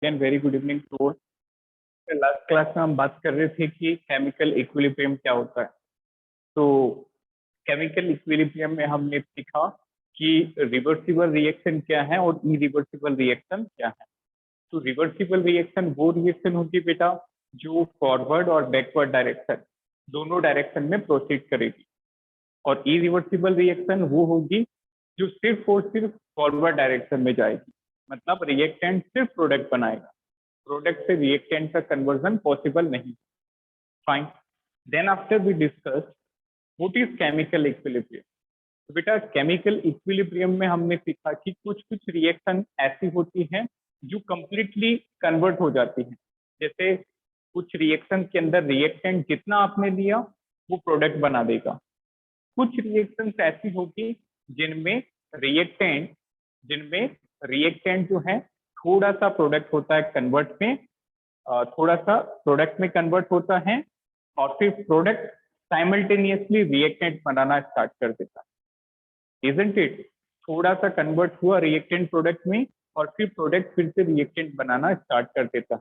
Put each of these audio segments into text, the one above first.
Again very good evening to all. Last class में हम बात कर रहे थे कि केमिकल इक्विलिब्रियम क्या होता है। तो केमिकल इक्विलिब्रियम में हमने सीखा कि रिवर्सिबल रिएक्शन क्या है और इरिवर्सिबल रिएक्शन क्या है। तो रिवर्सिबल रिएक्शन वो रिएक्शन होगी बेटा जो फॉरवर्ड और बैकवर्ड डायरेक्शन दोनों डायरेक्शन में प्रोसीड करेगी, और इरिवर्सिबल रिएक्शन वो होगी जो सिर्फ और सिर्फ फॉरवर्ड डायरेक्शन में जाएगी। मतलब रिएक्टेंट सिर्फ प्रोडक्ट बनाएगा, प्रोडक्ट से रिएक्टेंट का कन्वर्जन पॉसिबल नहीं। Fine, then after we discuss what is chemical equilibrium. तो बेटा केमिकल इक्विलिब्रियम में हमने सीखा कि कुछ कुछ रिएक्शन ऐसी होती हैं जो कंप्लीटली कन्वर्ट हो जाती हैं। जैसे कुछ रिएक्शन के अंदर रिएक्टेंट जितना आपने लिया वो प्रोडक्ट बना देगा। कुछ रिएक्शंस ऐसी होगी जिनमें रिएक्टेंट जो है थोड़ा सा प्रोडक्ट होता है कन्वर्ट में, थोड़ा सा प्रोडक्ट में कन्वर्ट होता है और फिर प्रोडक्ट साइमल्टेनियसली रिएक्टेंट बनाना स्टार्ट कर देता है। Isn't it? थोड़ा सा कन्वर्ट हुआ रिएक्टेंट प्रोडक्ट में और फिर प्रोडक्ट फिर से रिएक्टेंट बनाना स्टार्ट कर देता है।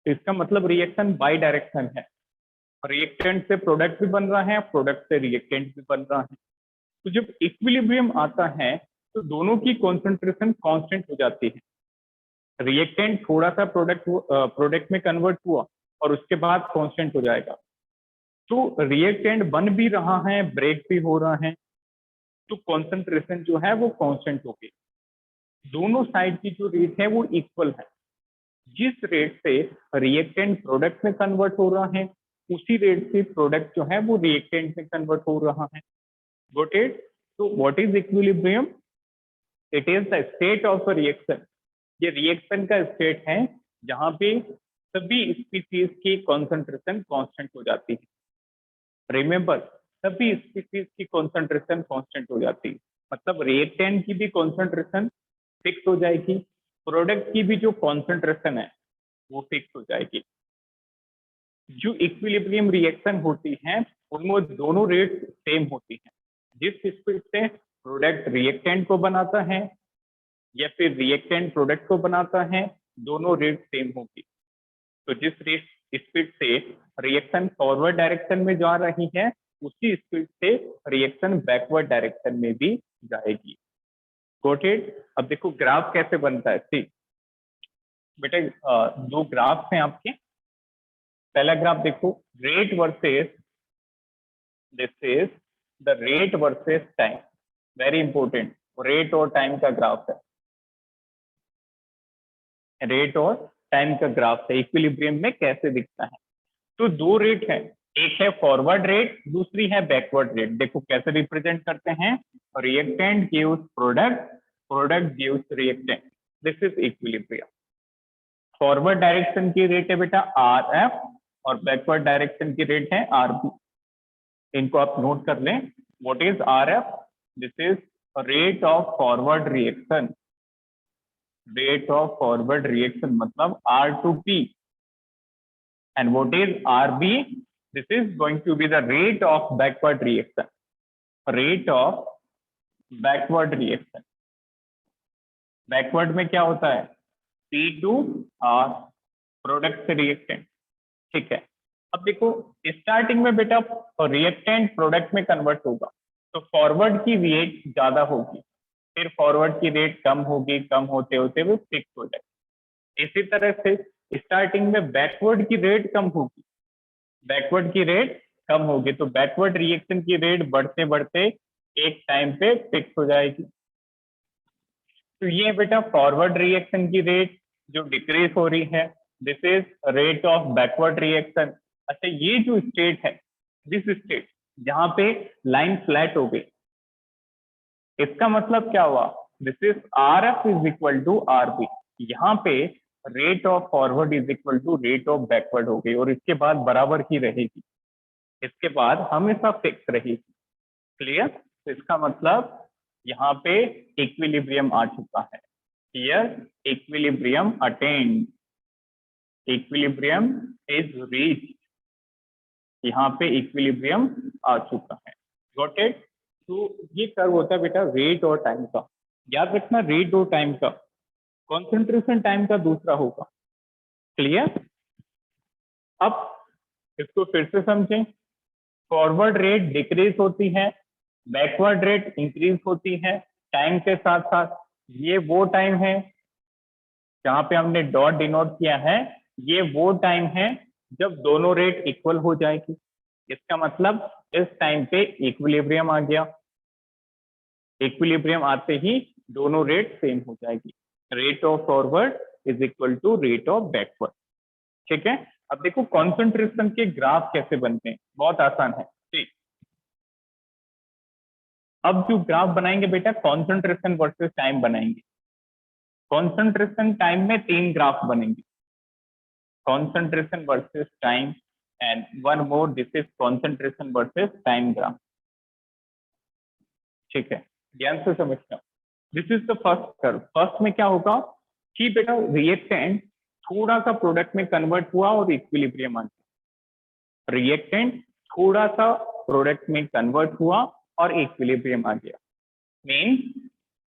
तो इसका मतलब रिएक्शन बाई डायरेक्शन है, रिएक्टेंट से प्रोडक्ट भी बन रहा है, प्रोडक्ट से रिएक्टेंट भी बन रहा है। तो जब इक्विलिब्रियम आता है तो दोनों की कॉन्सेंट्रेशन कांस्टेंट हो जाती है। रिएक्टेंट थोड़ा सा प्रोडक्ट में कन्वर्ट हुआ और उसके बाद कांस्टेंट हो जाएगा। तो रिएक्टेंट बन भी रहा है, ब्रेक भी हो रहा है, तो कॉन्सेंट्रेशन जो है वो कांस्टेंट होगी। दोनों साइड की जो रेट है वो इक्वल है। जिस रेट से रिएक्टेंट प्रोडक्ट में कन्वर्ट हो रहा है उसी रेट से प्रोडक्ट जो है वो रिएक्टेंट में कन्वर्ट हो रहा है। Got it? तो what is equilibrium? It is the state of a reaction. ये रिएक्शन का स्टेट है जहां पे सभी स्पीसीज की कॉन्सेंट्रेशन कांस्टेंट हो जाती है। रिमेंबर, सभी स्पीसीज की कॉन्सेंट्रेशन कांस्टेंट हो जाती है। मतलब रिएक्टेंट की भी कॉन्सेंट्रेशन फिक्स हो जाएगी, प्रोडक्ट की भी जो कॉन्सेंट्रेशन है वो फिक्स हो जाएगी। जो इक्विलिब्रियम रिएक्शन होती है उनमें दोनों रेट सेम होती हैं। जिस स्पीड से प्रोडक्ट रिएक्टेंट को बनाता है या फिर रिएक्टेंट प्रोडक्ट को बनाता है, दोनों रेट सेम होगी। तो जिस रेट स्पीड से रिएक्शन फॉरवर्ड डायरेक्शन में जा रही है उसी स्पीड से रिएक्शन बैकवर्ड डायरेक्शन में भी जाएगी। Got it? अब देखो ग्राफ कैसे बनता है। ठीक बेटा, दो ग्राफ हैं आपके। पहला ग्राफ देखो, rate versus, this is the rate versus time. Very important, rate और टाइम का ग्राफ है। रेट और टाइम का ग्राफ है इक्विलिब्रियम में कैसे दिखता है। तो दो रेट है, एक है फॉरवर्ड रेट, दूसरी है बैकवर्ड रेट। देखो कैसे रिप्रेजेंट करते हैं, reactant gives product, product gives reactant. This is equilibrium. Forward direction की रेट है बेटा आर एफ और बैकवर्ड डायरेक्शन की रेट है आर बी। इनको आप नोट कर लें। What is R F? This is rate of forward reaction. Rate of forward reaction मतलब R to P. And what is RB? This is going to be the rate of backward reaction. Rate of backward reaction. Backward में क्या होता है? P to R, product से reactant. ठीक है, अब देखो स्टार्टिंग में बेटा रिएक्टेंट प्रोडक्ट में कन्वर्ट होगा तो फॉरवर्ड की रेट ज्यादा होगी, फिर फॉरवर्ड की रेट कम होगी, कम होते होते वो फिक्स हो जाएगी। इसी तरह से स्टार्टिंग में बैकवर्ड की रेट कम होगी, बैकवर्ड की रेट कम होगी तो बैकवर्ड रिएक्शन की रेट बढ़ते बढ़ते एक टाइम पे फिक्स हो जाएगी। तो ये बेटा फॉरवर्ड रिएक्शन की रेट जो डिक्रीज हो रही है, this is rate of backward reaction. अच्छा, ये जो स्टेट है, दिस स्टेट जहां पे लाइन फ्लैट हो गई, इसका मतलब क्या हुआ? This is R F is equal to R B. यहाँ पे rate of forward is equal to rate of backward हो गई और इसके बाद बराबर ही रहेगी, इसके बाद हमेशा फिक्स रहेगी। क्लियर? तो इसका मतलब यहाँ पे इक्विलिब्रियम आ चुका है। Here equilibrium attend, equilibrium is reach. यहाँ पे इक्विलिब्रियम आ चुका है। Got it? तो ये कर्व होता है बेटा रेट और टाइम का। याद रखना, रेट और टाइम का कॉन्सेंट्रेशन टाइम का दूसरा होगा। क्लियर? अब इसको फिर से समझें। फॉरवर्ड रेट डिक्रीज होती है, बैकवर्ड रेट इंक्रीज होती है टाइम के साथ साथ। ये वो टाइम है जहां पे हमने डॉट डिनोट किया है, ये वो टाइम है जब दोनों रेट इक्वल हो जाएगी। इसका मतलब इस टाइम पे इक्विलिब्रियम आ गया। इक्विलिब्रियम आते ही दोनों रेट सेम हो जाएगी। Rate of forward is equal to rate of backward. ठीक है? अब देखो कॉन्सेंट्रेशन के ग्राफ कैसे बनते हैं, बहुत आसान है। ठीक, अब जो ग्राफ बनाएंगे बेटा, कॉन्सेंट्रेशन वर्सेस टाइम बनाएंगे। कॉन्सेंट्रेशन टाइम में 3 ग्राफ बनेंगे, concentration versus time and one more, this is concentration versus time graph. ठीक है, ध्यान से समझना। This is the first curve. First में क्या होगा कि बेटा रिएक्टेंट थोड़ा सा प्रोडक्ट में कन्वर्ट हुआ और इक्विलिब्रियम आ गया। रिएक्टेंट थोड़ा सा प्रोडक्ट में कन्वर्ट हुआ और इक्विलिब्रियम आ गया। मीन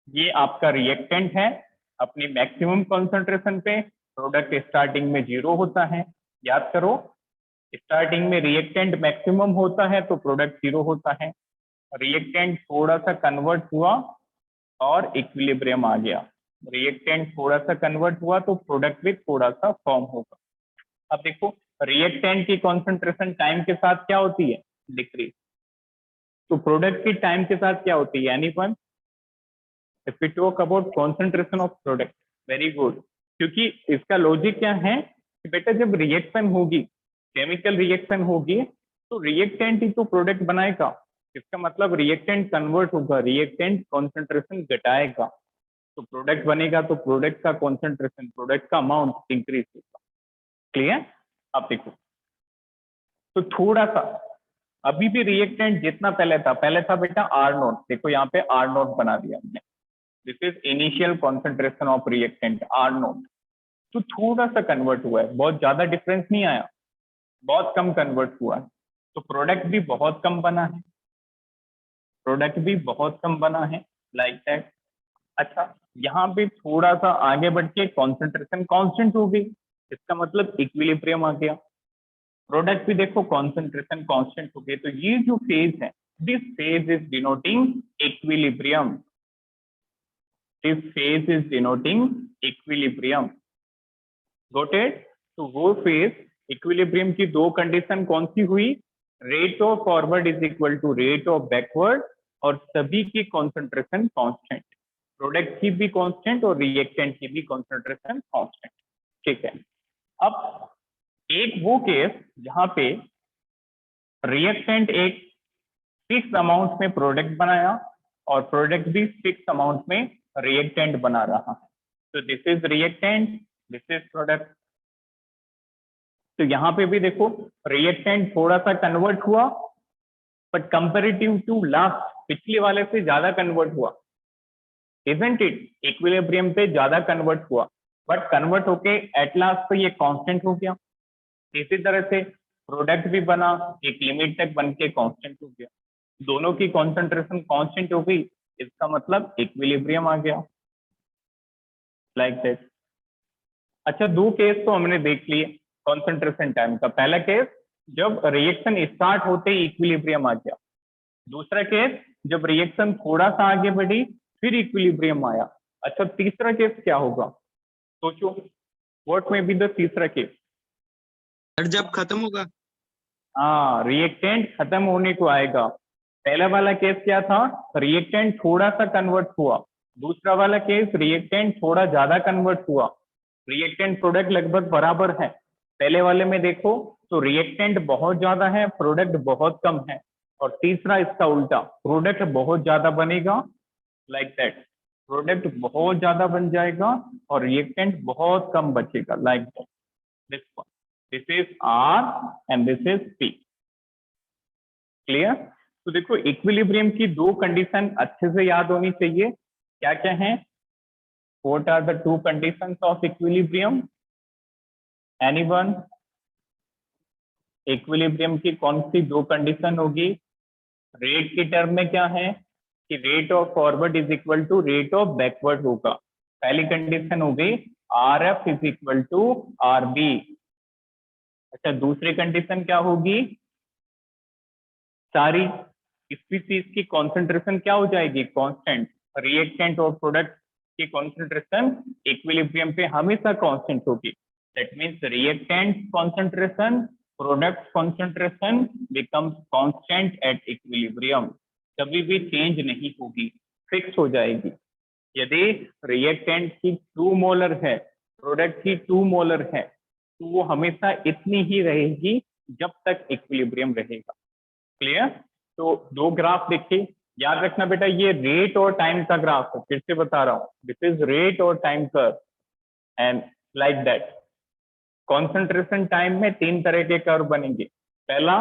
ये आपका रिएक्टेंट है, अपनी मैक्सिमम कॉन्सेंट्रेशन पे प्रोडक्ट स्टार्टिंग में 0 होता है। याद करो, स्टार्टिंग में रिएक्टेंट मैक्सिमम होता है तो प्रोडक्ट 0 होता है। रिएक्टेंट थोड़ा सा कन्वर्ट हुआ और इक्विलिब्रियम आ गया। रिएक्टेंट थोड़ा सा कन्वर्ट हुआ तो प्रोडक्ट भी थोड़ा सा फॉर्म होगा। अब देखो रिएक्टेंट की कॉन्सेंट्रेशन टाइम के साथ क्या होती है? डिक्रीज। तो प्रोडक्ट की टाइम के साथ क्या होती है? Anyone? If we talk about concentration of product, very good. क्योंकि इसका लॉजिक क्या है कि बेटा जब रिएक्शन होगी, केमिकल रिएक्शन होगी, तो रिएक्टेंट ही तो प्रोडक्ट बनाएगा। इसका मतलब रिएक्टेंट कन्वर्ट होगा, रिएक्टेंट कॉन्सेंट्रेशन घटाएगा, तो प्रोडक्ट बनेगा, तो प्रोडक्ट का कॉन्सेंट्रेशन, प्रोडक्ट का अमाउंट इंक्रीज होगा। क्लियर? अब देखो, तो थोड़ा सा अभी भी रिएक्टेंट जितना पहले था बेटा आर नोट। देखो यहाँ पे आर नोट बना दिया हमने। This is initial concentration of reactant R naught. तो थोड़ा सा कन्वर्ट हुआ है, बहुत ज्यादा डिफरेंस नहीं आया, बहुत कम कन्वर्ट हुआ है, तो प्रोडक्ट भी बहुत कम बना है, प्रोडक्ट भी बहुत कम बना है, लाइक दैट। अच्छा, यहाँ पे थोड़ा सा आगे बढ़ के कॉन्सेंट्रेशन कांस्टेंट हो गई, इसका मतलब इक्विलिब्रियम आ गया। प्रोडक्ट भी देखो कॉन्सेंट्रेशन कांस्टेंट हो गई, तो ये जो फेज है, this phase is denoting equilibrium. This phase is denoting equilibrium. Got it? तो वो फेज इक्विलिब्रियम की 2 कंडीशन कौन सी हुई? Rate of forward is equal to rate of backward, और सभी की कॉन्सेंट्रेशन कांस्टेंट, प्रोडक्ट की भी कांस्टेंट और रिएक्टेंट की भी कॉन्सेंट्रेशन कांस्टेंट। ठीक है, अब एक वो केस जहां पे रिएक्टेंट एक फिक्स अमाउंट में प्रोडक्ट बनाया और प्रोडक्ट भी फिक्स अमाउंट में रिएक्टेंट बना रहा है, तो this is reactant, this is product. तो यहाँ पे भी देखो रिएक्टेंट थोड़ा सा कन्वर्ट हुआ, बट कंपेरेटिव टू लास्ट पिछले वाले से ज्यादा कन्वर्ट हुआ, इजंट इट? इक्विलिब्रियम पे ज्यादा कन्वर्ट हुआ, बट कन्वर्ट होके एट लास्ट पे ये कांस्टेंट हो गया। इसी तरह से प्रोडक्ट भी बना, एक लिमिट तक बन के कांस्टेंट हो गया, दोनों की कॉन्सेंट्रेशन कांस्टेंट हो गई, इसका मतलब इक्विलिब्रियम आ गया, लाइक दैट। अच्छा, 2 केस तो हमने देख लिए कॉन्सेंट्रेशन टाइम का। पहला केस जब रिएक्शन स्टार्ट होते ही इक्विलिब्रियम आ गया, दूसरा केस जब रिएक्शन थोड़ा सा आगे बढ़ी फिर इक्विलिब्रियम आया। अच्छा, तीसरा केस क्या होगा? सोचो, व्हाट में बी द तीसरा केस? जब खत्म होगा। हाँ, रिएक्टेंट खत्म होने को आएगा। पहला वाला केस क्या था? रिएक्टेंट थोड़ा सा कन्वर्ट हुआ। दूसरा वाला केस रिएक्टेंट थोड़ा ज्यादा कन्वर्ट हुआ, रिएक्टेंट प्रोडक्ट लगभग बराबर है। पहले वाले में देखो तो रिएक्टेंट बहुत ज्यादा है, प्रोडक्ट बहुत कम है, और तीसरा इसका उल्टा, प्रोडक्ट बहुत ज्यादा बनेगा, लाइक दैट। प्रोडक्ट बहुत ज्यादा बन जाएगा और रिएक्टेंट बहुत कम बचेगा, like that. This one, this is R and this is P. Clear? तो देखो इक्विलिब्रियम की 2 कंडीशन अच्छे से याद होनी चाहिए। क्या क्या है? What are the 2 conditions of equilibrium? Anyone? Equilibrium की कौन सी 2 कंडीशन होगी? रेट की टर्म में क्या है कि rate of forward is equal to rate of backward होगा। पहली कंडीशन हो गई RF is equal to RB। अच्छा, दूसरी कंडीशन क्या होगी, सारी स्पीसीज की कॉन्सेंट्रेशन क्या हो जाएगी, कांस्टेंट। रिएक्टेंट और प्रोडक्ट की कॉन्सेंट्रेशन इक्विलिब्रियम पे हमेशा कांस्टेंट होगी। That means reactant concentration, product concentration becomes constant at equilibrium, कभी भी चेंज नहीं होगी, फिक्स हो जाएगी। यदि रिएक्टेंट की 2 मोलर है, प्रोडक्ट की 2 मोलर है, तो वो हमेशा इतनी ही रहेगी जब तक इक्विलिब्रियम रहेगा। क्लियर। तो दो ग्राफ देखिए, याद रखना बेटा, ये रेट और टाइम का ग्राफ है, फिर से बता रहा हूं, दिस इज रेट और time curve and like that. Concentration time में 3 तरह के कर्व बनेंगे। पहला,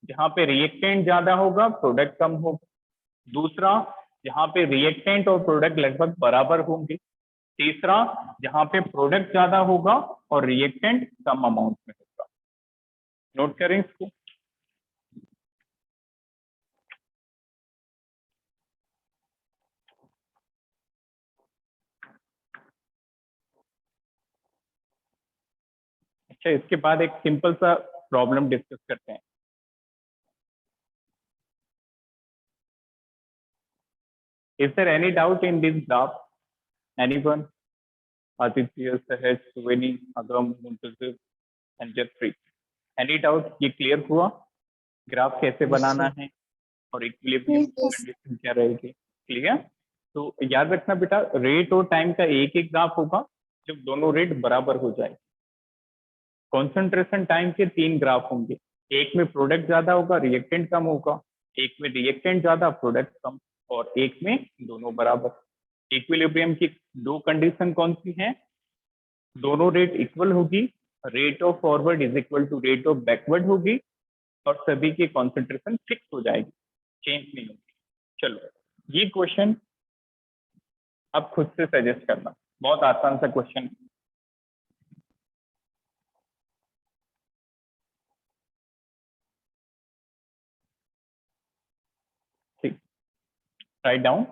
जहां पे रिएक्टेंट ज्यादा होगा प्रोडक्ट कम होगा। दूसरा, जहां पे रिएक्टेंट और प्रोडक्ट लगभग बराबर होंगे। तीसरा, जहां पे प्रोडक्ट ज्यादा होगा और रिएक्टेंट कम अमाउंट में होगा। नोट करें इसको। अच्छा, इसके बाद एक सिंपल सा प्रॉब्लम डिस्कस करते हैं। Is there any doubt in this graph? Anyone? Aditya, Sahaj, Suveni, Agam, Muntazir and Jaspreet. Any doubt? ये क्लियर हुआ ग्राफ कैसे बनाना है और इक्विलिब्रियम कंडीशन क्या रहेगी? क्लियर। तो याद रखना बेटा, रेट और टाइम का एक एक ग्राफ होगा जब दोनों रेट बराबर हो जाए। कॉन्सेंट्रेशन टाइम के 3 ग्राफ होंगे, एक में प्रोडक्ट ज्यादा होगा रिएक्टेंट कम होगा, एक में रिएक्टेंट ज्यादा प्रोडक्ट कम, और एक में दोनों बराबर। इक्विलिब्रियम की 2 कंडीशन कौन सी हैं, दोनों रेट इक्वल होगी, rate of forward is equal to rate of backward होगी, और सभी की कॉन्सेंट्रेशन फिक्स हो जाएगी, चेंज नहीं होगी। चलो, ये क्वेश्चन अब खुद से सजेस्ट करना, बहुत आसान सा क्वेश्चन है। ठीक, write down,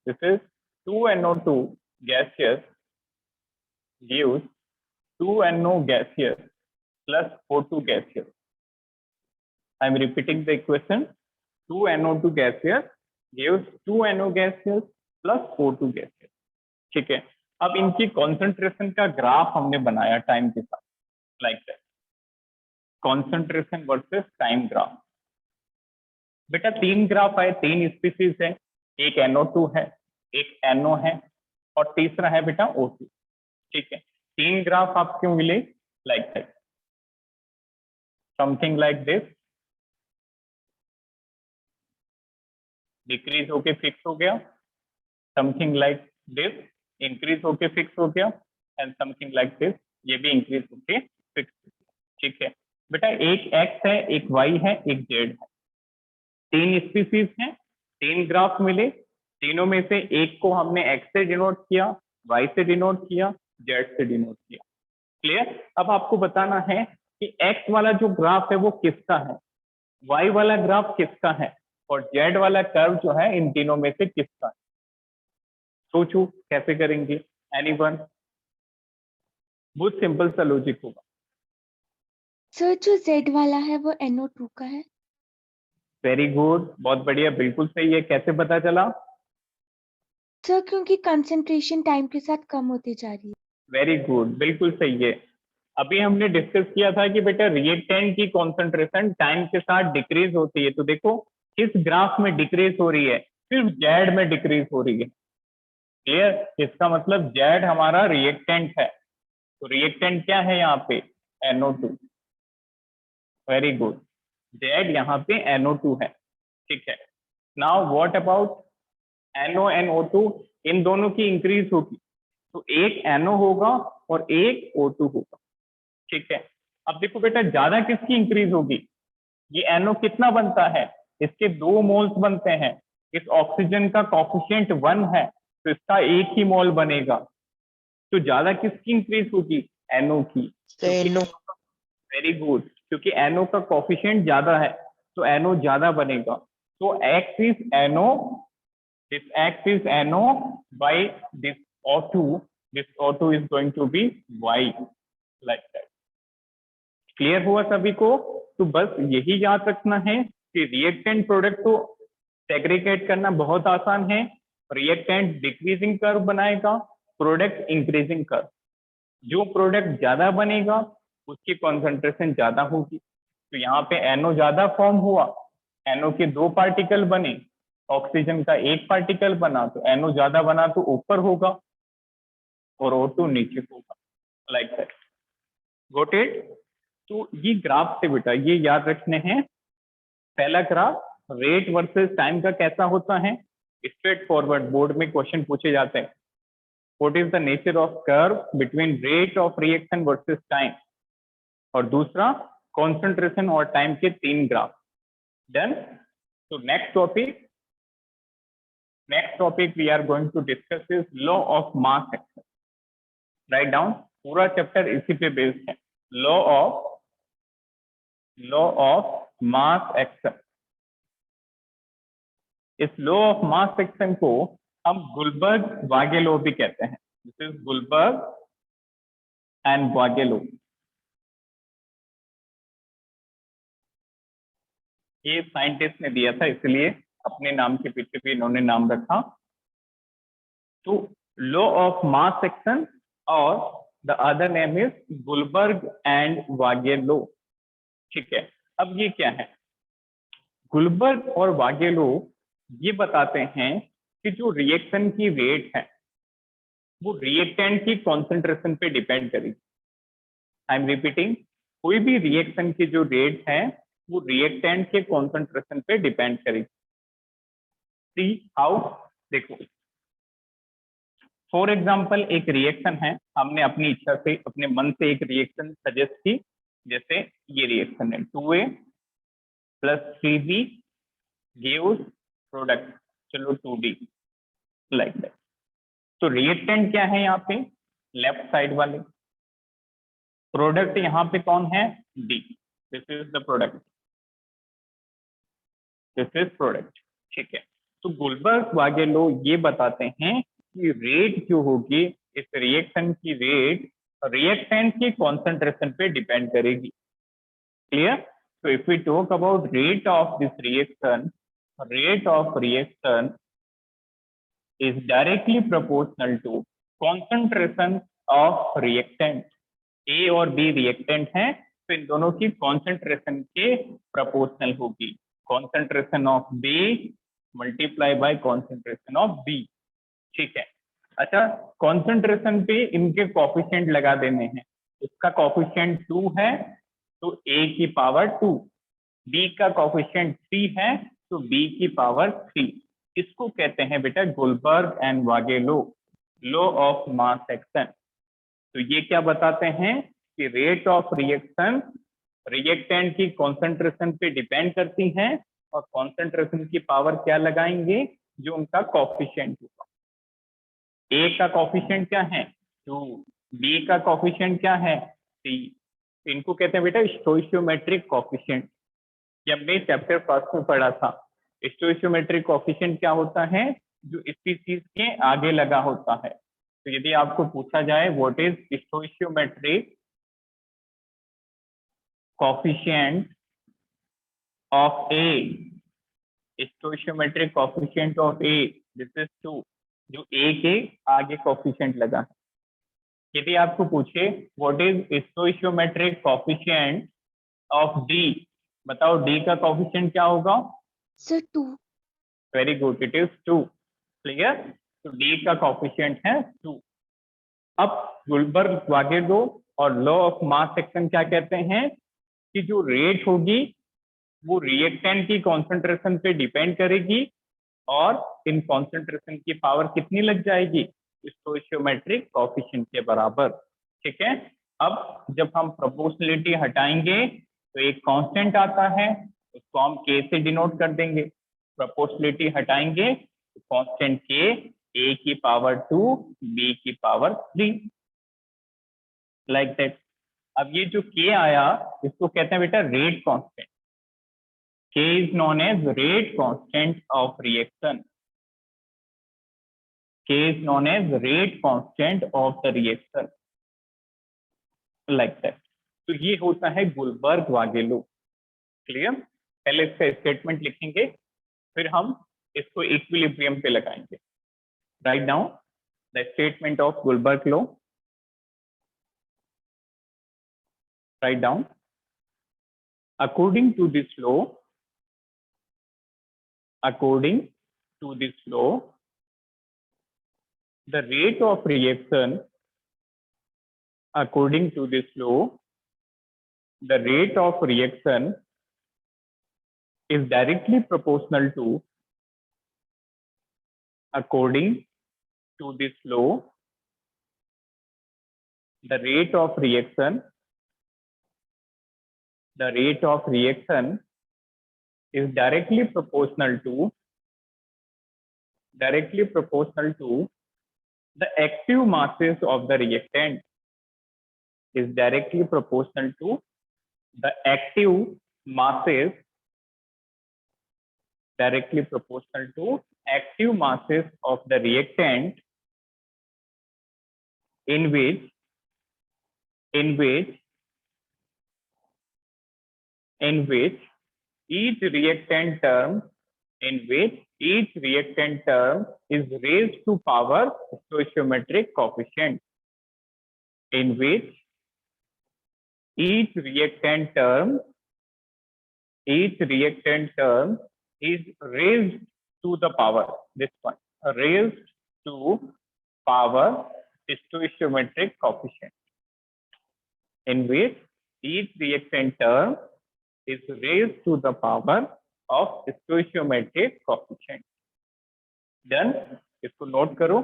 this is 2NO2 gaseous gives 2NO gaseous plus O2 gaseous. I am repeating the equation, 2NO2 gaseous gives 2NO gaseous plus O2 gaseous. ठीक है, अब इनकी कॉन्सेंट्रेशन का ग्राफ हमने बनाया टाइम के साथ, like that, concentration versus time graph. बेटा 3 ग्राफ आए, 3 स्पीसीज है, एक NO2 है, एक NO है, और तीसरा है बेटा O2। ठीक है, 3 ग्राफ आपको मिले like that, something like this, decrease होके फिक्स हो गया, समथिंग लाइक दिस, इंक्रीज होके फिक्स हो गया, एंड समथिंग लाइक दिस, ये भी इंक्रीज होके फिक्स हो गया। ठीक है बेटा, एक X है, एक Y है, एक Z है, 3 स्पीसीज हैं, 3 ग्राफ मिले, तीनों में से एक को हमने X से डिनोट किया, Y से डिनोट किया, Z से डिनोट किया। क्लियर। अब आपको बताना है कि X वाला जो ग्राफ है वो किसका है, Y वाला ग्राफ किसका है, और Z वाला कर्व जो है इन तीनों में से किसका है। सोचो कैसे करेंगे, एनीवन? बहुत सिंपल सा लॉजिक होगा। सर जो Z वाला है वो NO2 का है। वेरी गुड, बहुत बढ़िया, बिल्कुल सही है। कैसे पता चला? सर क्योंकि कंसंट्रेशन टाइम के साथ कम होती जा रही है। वेरी गुड, बिल्कुल सही है। अभी हमने डिस्कस किया था कि बेटा रिएक्टेंट की कॉन्सेंट्रेशन टाइम के साथ डिक्रीज होती है, तो देखो किस ग्राफ में डिक्रीज हो रही है, सिर्फ Z में डिक्रीज हो रही है। क्लियर, इसका मतलब Z हमारा रिएक्टेंट है, तो रिएक्टेंट क्या है यहाँ पे, NO2। वेरी गुड, Z यहाँ पे NO2 है। ठीक है, now what about NO and O2, इन दोनों की इंक्रीज होगी, तो एक NO होगा और एक O2 होगा। ठीक है, अब देखो बेटा ज्यादा किसकी इंक्रीज होगी, ये NO कितना बनता है, इसके 2 मोल्स बनते हैं, इस ऑक्सीजन का कॉफिशिएंट 1 है, तो इसका 1 ही मोल बनेगा, तो ज्यादा किसकी इंक्रीज होगी, NO की। वेरी गुड, क्योंकि NO का कॉफिशिएंट ज्यादा है तो NO ज्यादा बनेगा, तो X is NO, this X is NO by this O2, this O2 is going to be Y, like that. Clear हुआ सभी को? तो बस यही याद रखना है कि रिएक्टेंट प्रोडक्ट को सेग्रीगेट करना बहुत आसान है। रिएक्टेंट डिक्रीजिंग कर्व बनाएगा, प्रोडक्ट इंक्रीजिंग कर्व। जो प्रोडक्ट ज्यादा बनेगा उसकी कॉन्सेंट्रेशन ज्यादा होगी। तो यहाँ पे NO ज्यादा फॉर्म हुआ, NO के 2 पार्टिकल बने, ऑक्सीजन का 1 पार्टिकल बना, तो NO ज्यादा बना तो ऊपर होगा और O2 नीचे होगा, लाइक दैट। Got it? तो ये ग्राफ से बेटा ये याद रखने हैं। पहला ग्राफ रेट वर्सेस टाइम का कैसा होता है, स्ट्रेट फॉरवर्ड बोर्ड में क्वेश्चन पूछे जाते हैं। What is the nature of curve between rate of reaction versus time, और दूसरा कॉन्सेंट्रेशन और टाइम के 3 ग्राफ। डन। तो next topic we are going to discuss is law of mass action. Write down, पूरा chapter इसी पे based है, law of mass action. इस लॉ ऑफ मास एक्शन को हम गुलबर्ग-वागे लॉ भी कहते हैं। This is Guldberg and Waage law. ये साइंटिस्ट ने दिया था, इसलिए अपने नाम के पीछे भी इन्होंने नाम रखा। तो लॉ ऑफ मास एक्शन और the other name is Guldberg and Waage law. ठीक है, अब ये क्या है? गुलबर्ग और वागे लॉ ये बताते हैं कि जो रिएक्शन की रेट है वो रिएक्टेंट की कॉन्सेंट्रेशन पे डिपेंड करेगी। आई एम रिपीटिंग, कोई भी रिएक्शन की जो रेट है वो रिएक्टेंट के कॉन्सेंट्रेशन पे डिपेंड करेगी। See how? देखो, फॉर एग्जाम्पल एक रिएक्शन है, हमने अपनी इच्छा से अपने मन से एक रिएक्शन सजेस्ट की, जैसे ये रिएक्शन है 2A + 3B gives प्रोडक्ट, चलो 2D, लाइक दैट। तो रिएक्टेंट क्या है यहाँ पे? लेफ्ट साइड वाले। प्रोडक्ट यहाँ पे कौन है? D। This is the product, this is product. ठीक है, तो गुलबर्ग-वागे लॉ ये बताते हैं कि रेट जो होगी इस रिएक्शन की रेट रिएक्टेंट की कॉन्सेंट्रेशन पे डिपेंड करेगी। Clear? So if we talk about rate of this reaction, rate of reaction is directly proportional to concentration of reactant. A और B reactant हैं, तो इन दोनों की concentration के proportional होगी। Concentration of B multiply by concentration of B। ठीक है, अच्छा, concentration पे इनके coefficient लगा देने हैं। इसका coefficient 2 है तो A की पावर 2, B का कोफिशिएंट 3 है तो B की पावर 3। इसको कहते हैं बेटा Guldberg and Waage law, law of mass action. तो ये क्या बताते हैं कि रेट ऑफ रिएक्शन रिएक्टेंट की कॉन्सेंट्रेशन पे डिपेंड करती है, और कॉन्सेंट्रेशन की पावर क्या लगाएंगे? जो उनका कोफिशिएंट होगा। A का कोफिशिएंट क्या है? 2, B का कोफिशिएंट क्या है? 3। इनको कहते हैं बेटा स्टोइशियोमेट्रिक कोफिशिएंट। ये हमने चैप्टर फर्स्ट में पढ़ा था। स्टोइशियोमेट्रिक कोफिशिएंट क्या होता है? जो स्पीशीज के आगे लगा होता है। तो यदि आपको पूछा जाए what is स्टोइशियोमेट्रिक coefficient of A, स्टोइशियोमेट्रिक coefficient of A, this is 2, जो ए के आगे कोफिशिएंट लगा है। यदि आपको पूछे what is स्टोइशियोमेट्रिक coefficient of D, बताओ डी का कोफिशिएंट क्या होगा? Sir 2। Very good, it is 2। Clear? तो डी का कोफिशिएंट है 2। अब गुलबर्ग-वागे लॉ और लॉ ऑफ मास एक्शन क्या कहते हैं कि जो रेट होगी वो रिएक्टेंट की कॉन्सेंट्रेशन पे डिपेंड करेगी, और इन कॉन्सेंट्रेशन की पावर कितनी लग जाएगी? स्टोइशियोमेट्रिक कोफिशिएंट के बराबर। ठीक है, अब जब हम प्रोपोर्शनलिटी हटाएंगे तो एक कांस्टेंट आता है, उसको हम K से डिनोट कर देंगे। प्रोपोर्शनलिटी हटाएंगे तो कांस्टेंट K, A की पावर 2, B की पावर 3, लाइक दैट। अब ये जो K आया इसको कहते हैं बेटा rate constant. K is known as rate constant of reaction। K is known as rate constant of the reaction, like that. तो ये होता है गुलबर्ग-वागे लॉ। क्लियर? पहले इसका स्टेटमेंट लिखेंगे, फिर हम इसको इक्विलिब्रियम पे लगाएंगे। Write down the statement of Guldberg law. Write down, according to this law, the rate of reaction, according to this law, the rate of reaction is directly proportional to, according to this law, the rate of reaction is directly proportional to the active masses of the reactant, is directly proportional to the active masses, of the reactant in which each reactant term is raised to power stoichiometric coefficient, in which each reactant term is raised to the power, this one, raised to power stoichiometric coefficient, in which each reactant term is raised to the power of stoichiometric coefficient. Done? इसको note करो,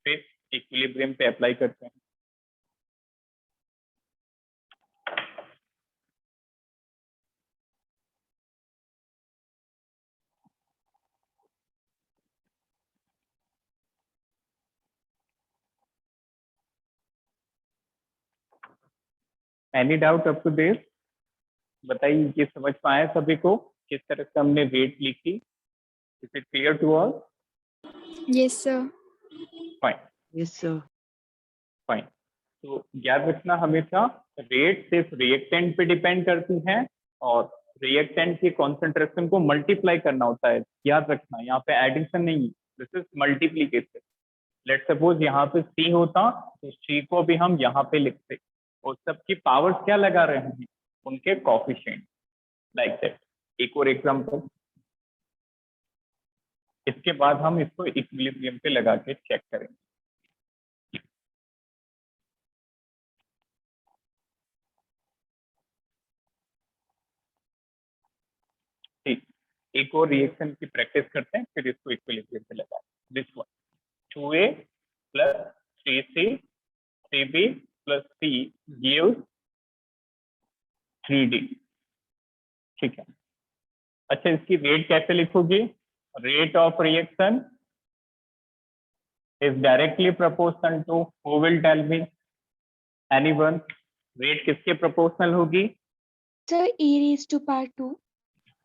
फिर equilibrium पे apply करते हैं। Any doubt up to this? बताइए, ये समझ पाए सभी को किस तरह से हमने रेट लिखी? Is it clear to all? Yes, sir. Fine Yes, sir. Fine. तो याद रखना, हमेशा रेट सिर्फ रिएक्टेंट पे डिपेंड करती है और रिएक्टेंट की कॉन्सेंट्रेशन को मल्टीप्लाई करना होता है। याद रखना, यहाँ पे एडिशन नहीं, this is multiplication. Let suppose यहाँ पे C होता तो C को भी हम यहाँ पे लिखते और सबकी पावर्स क्या लगा रहे हैं, उनके कोएफिशिएंट, लाइक दैट। एक और एग्जांपल, इसके बाद हम इसको इक्विलिब्रियम पे लगा के चेक करेंगे। ठीक, एक और रिएक्शन की प्रैक्टिस करते हैं, फिर इसको इक्विलिब्रियम पे लगाएं। This one, 2A plus 3C 3B plus C gives 3D। ठीक है, अच्छा इसकी रेट कैसे लिखोगे? Rate of reaction is directly proportional to, who will tell me? Anyone? Rate किसके प्रोपोर्शनल होगी? Sir, e raised to power 2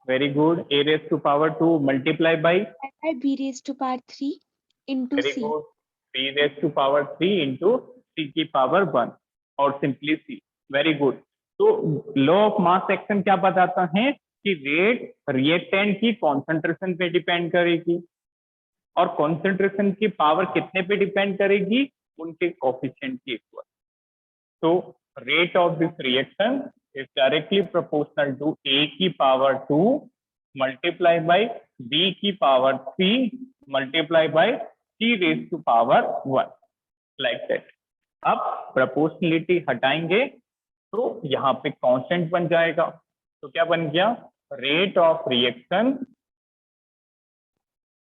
very good, a raised to power 2 multiply by by b raised to power 3 into very c. Good, b raised to power 3 into c की power 1 और simply c। Very good. तो law of mass action क्या बताता है कि rate reactant की concentration पे depend करेगी और कॉन्सेंट्रेशन की पावर कितने पे डिपेंड करेगी? उनके कोएफिशिएंट के इक्वल। तो rate of this reaction is directly proportional to a की पावर 2 multiply by b की power 3 multiply by c raised to power 1, like that। अब प्रोपोर्शनलिटी हटाएंगे तो यहाँ पे कांस्टेंट बन जाएगा। तो क्या बन गया? Rate of reaction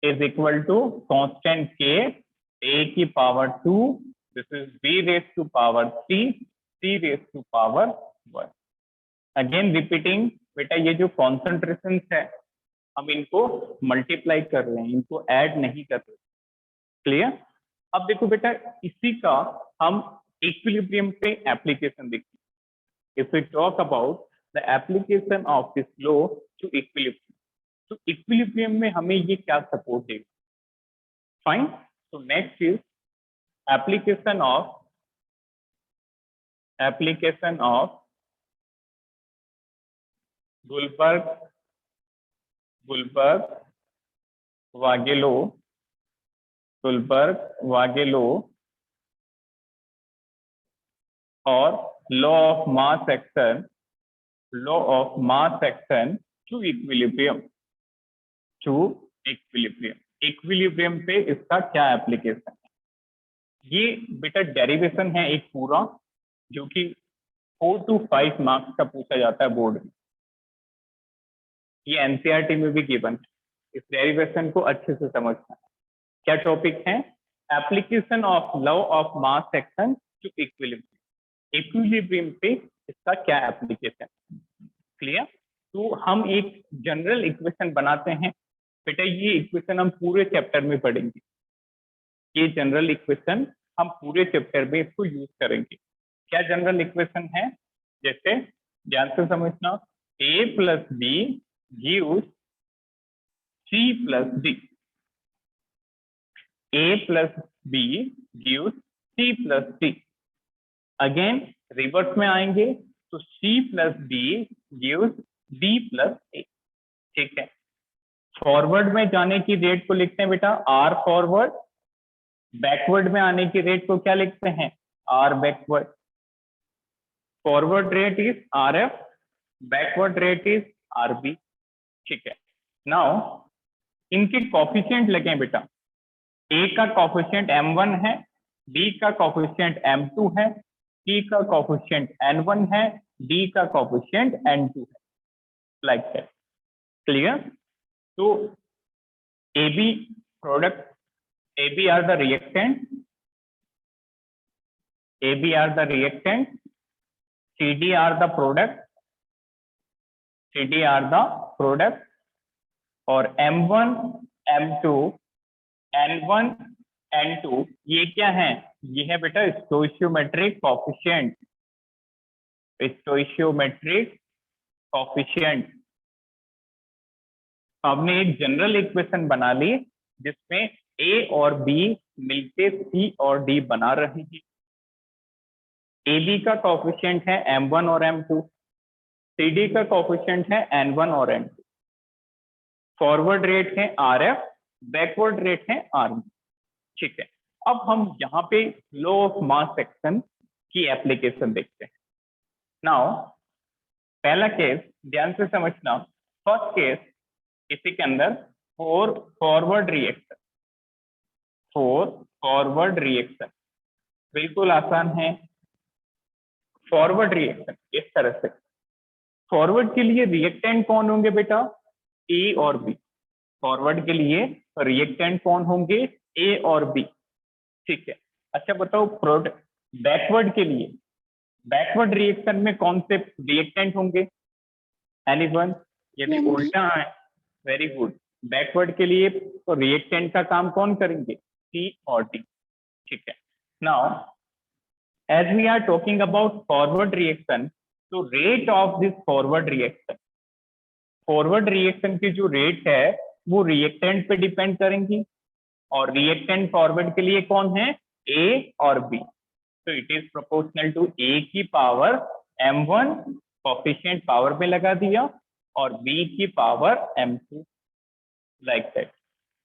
is equal to constant के a की power 2, this is b raised to power 3 c raised to power 1। Again repeating, बेटा ये जो कॉन्सेंट्रेशन है हम इनको मल्टीप्लाई कर रहे हैं, इनको ऐड नहीं कर रहे। क्लियर? अब देखो बेटा, इसी का हम इक्विलिब्रियम पे एप्लीकेशन देखिए। If we talk about the application of this law to equilibrium, तो इक्विलिब्रियम में हमें ये क्या सपोर्ट देगा? Fine. So next is application of Gullberg-Vagelow or law of mass action to equilibrium पे इसका क्या एप्लीकेशन है? ये बेटा डेरिवेशन है एक पूरा, जो कि 4 to 5 मार्क्स का पूछा जाता है बोर्ड में। ये एनसीईआरटी में भी गिवन है, इस डेरिवेशन को अच्छे से समझना है। क्या टॉपिक है? Application of law of mass action to equilibrium पे इसका क्या एप्लीकेशन? क्लियर? तो हम एक जनरल इक्वेशन बनाते हैं बेटा, ये इक्वेशन हम पूरे चैप्टर में पढ़ेंगे। ये जनरल इक्वेशन हम पूरे चैप्टर में इसको यूज करेंगे। क्या जनरल इक्वेशन है? जैसे ध्यान से समझना, a plus B gives c plus d, a plus B gives c plus d। Again reverse में आएंगे तो c plus d gives d plus a। ठीक है, फॉरवर्ड में जाने की रेट को लिखते हैं बेटा r फॉरवर्ड, बैकवर्ड में आने की रेट को क्या लिखते हैं? r backward. Forward rate is rf, backward rate is rb। ठीक है, नाउ इनके कॉफिशिएंट लगे बेटा, a का कॉफिशिएंट m1 है, b का कॉफिशिएंट m2 है, c का कॉफिशिएंट n1 है, d का कॉफिशिएंट n2 है, लाइक दैट। क्लियर? तो AB product, AB are the reactant, CD are the product, और M1, M2, N1, N2 ये क्या है? ये है बेटा स्टोइशियोमेट्रिक कोफिशिएंट। हमने एक जनरल इक्वेशन बना ली जिसमें A और B मिलके C और D बना रहे हैं। AB का कोफिशिएंट है M1 और M2, CD का कोफिशिएंट है N1 और N2, फॉरवर्ड रेट है RF, बैकवर्ड रेट है RB। ठीक है, अब हम यहाँ पे लॉ ऑफ मास एक्शन की एप्लीकेशन देखते हैं। नाउ पहला केस ध्यान से समझना, फर्स्ट केस, इसी के अंदर फॉरवर्ड रिएक्शन बिल्कुल आसान है। फॉरवर्ड रिएक्शन इस तरह से, फॉरवर्ड के लिए रिएक्टेंट कौन होंगे बेटा? ए और बी। फॉरवर्ड के लिए रिएक्टेंट कौन होंगे? ए और बी। ठीक है, अच्छा बताओ बैकवर्ड के लिए, बैकवर्ड रिएक्शन में कौन से रिएक्टेंट होंगे? एनीवन? यदि उल्टा है, वेरी गुड, बैकवर्ड के लिए तो रिएक्टेंट का काम कौन करेंगे? सी और डी। ठीक है, now as we are talking about forward reaction, तो rate of this forward reaction की जो रेट है वो रिएक्टेंट पे डिपेंड करेंगी, और रिएक्टेंट फॉरवर्ड के लिए कौन है? ए और बी। तो इट इज प्रोपोर्शनल टू ए की पावर m1 कोफिशिएंट पावर पे लगा दिया और b की पावर m2, लाइक दैट।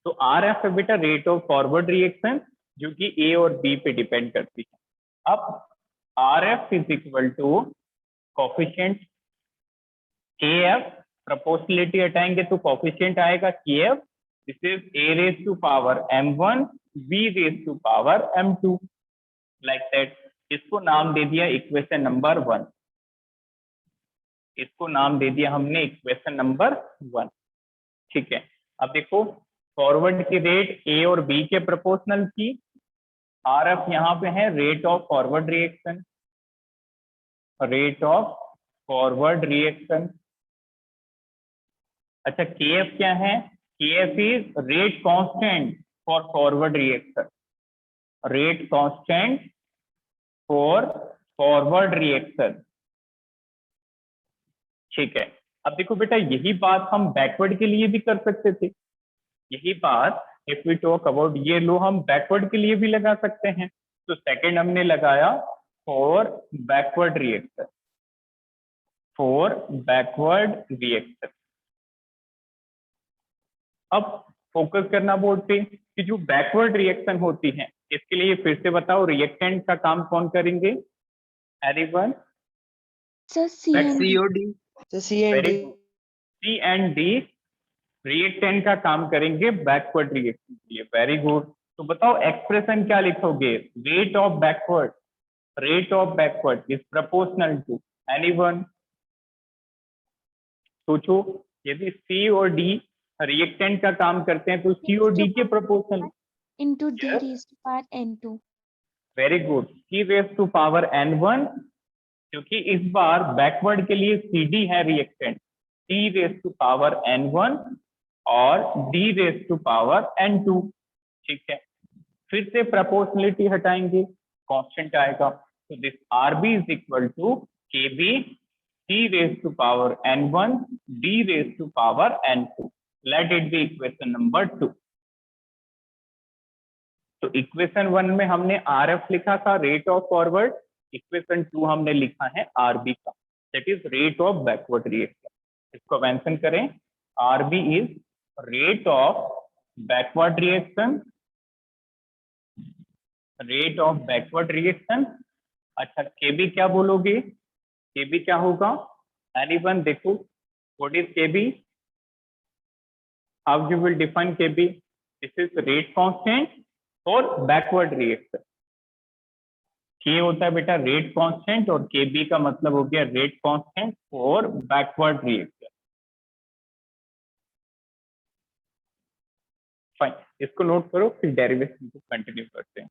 तो RF है बेटा रेट ऑफ फॉरवर्ड रिएक्शन, जो कि A और B पे डिपेंड करती है। अब RF is equal to coefficient KF, proportionality हटाएंगे तो कोफिशिएंट आएगा KF, this is A raise to power m1 B raise to power m2, like that. इसको नाम दे दिया इक्वेशन नंबर 1, इसको नाम दे दिया हमने इक्वेशन नंबर 1। ठीक है, अब देखो फॉरवर्ड की रेट ए और बी के प्रोपोर्शनल की, RF यहाँ पे है रेट ऑफ फॉरवर्ड रिएक्शन, अच्छा KF क्या है? KF is rate constant for forward reaction, ठीक है, अब देखो बेटा यही बात हम बैकवर्ड के लिए भी कर सकते थे, यही बात इफ वी टॉक अबाउट ये लो हम बैकवर्ड के लिए भी लगा सकते हैं, तो सेकंड हमने लगाया for backward reaction, for backward reaction. अब फोकस करना बोर्ड पे कि जो बैकवर्ड रिएक्शन होती है इसके लिए फिर से बताओ रिएक्टेंट का काम कौन करेंगे? Anyone? Sir C and D. COD तो C and very D. Good. C and D reactant का काम करेंगे बैकवर्ड रिएक्शन के लिए। Very good. तो बताओ एक्सप्रेशन क्या लिखोगे? Rate of backward, rate of backward is proportional to anyone? सोचो, यदि सी और डी रिएक्टेंट का काम करते हैं तो सी और डी के प्रोपोर्शनल। into d Yes. raised to power n2। वेरी गुड। C raise to power n1, क्योंकि इस बार बैकवर्ड के लिए सी डी है reactant, C raise to power n1 और D raise to power n2। ठीक है, फिर से प्रोपोर्शनलिटी हटाएंगे, कांस्टेंट आएगा, तो this RB is equal to K B C raise to power n1 D raise to power n2। Let it be equation number 2। तो equation 1 में हमने आर एफ लिखा था, रेट ऑफ फॉरवर्ड। इक्वेशन 2 हमने लिखा है आरबी का, that is rate of backward reaction. इसको मेंशन करें, RB is rate of backward reaction, rate of backward reaction. अच्छा, केबी क्या बोलोगे? केबी क्या होगा? एनीवन देखो, what is KB? How you will define KB? This is rate constant और backward reaction. के होता है बेटा रेट कांस्टेंट और केबी का मतलब हो गया रेट कांस्टेंट और बैकवर्ड रिएक्शन। फाइन, इसको नोट करो, फिर डेरिवेशन को कंटिन्यू करते हैं।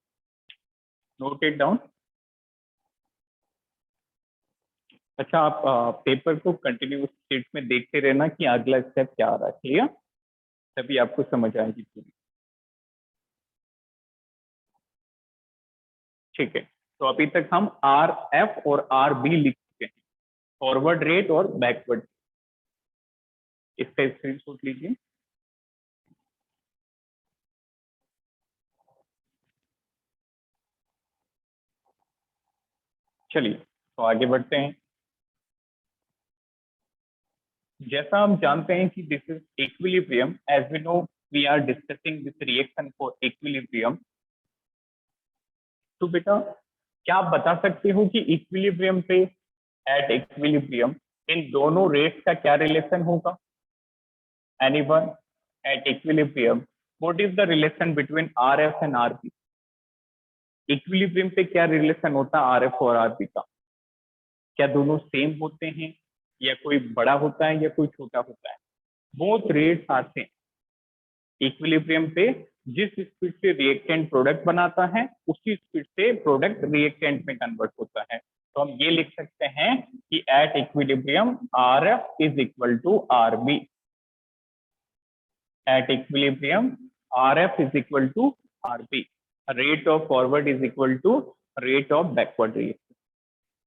Note it down. अच्छा, आप पेपर को कंटिन्यू शीट में देखते रहना कि अगला स्टेप क्या आ रहा है, क्लियर? तभी आपको समझ आएगी पूरी। ठीक है, तो अभी तक हम आर एफ और आर बी लिख चुके हैं, फॉरवर्ड रेट और बैकवर्ड। इसका स्क्रीनशॉट लीजिए। चलिए, तो आगे बढ़ते हैं। जैसा हम जानते हैं कि this is equilibrium, as we know we are discussing this reaction for equilibrium. तो बेटा क्या आप बता सकते हो कि इक्विलिब्रियम पे, एट इक्विलिब्रियम, इन दोनों रेट्स का क्या रिलेशन होगा? Anyone? At equilibrium what is the relation between R F and R B? Equilibrium पे क्या रिलेशन होता है आर एफ और आर बी का? क्या दोनों सेम होते हैं, या कोई बड़ा होता है या कोई छोटा होता है? Both rates are same. Equilibrium पे जिस स्पीड से रिएक्टेंट प्रोडक्ट बनाता है उसी स्पीड से प्रोडक्ट रिएक्टेंट में कन्वर्ट होता है। तो हम ये लिख सकते हैं कि at equilibrium R F is equal to R B. At equilibrium R F is equal to R B. Rate of forward is equal to rate of backward reaction.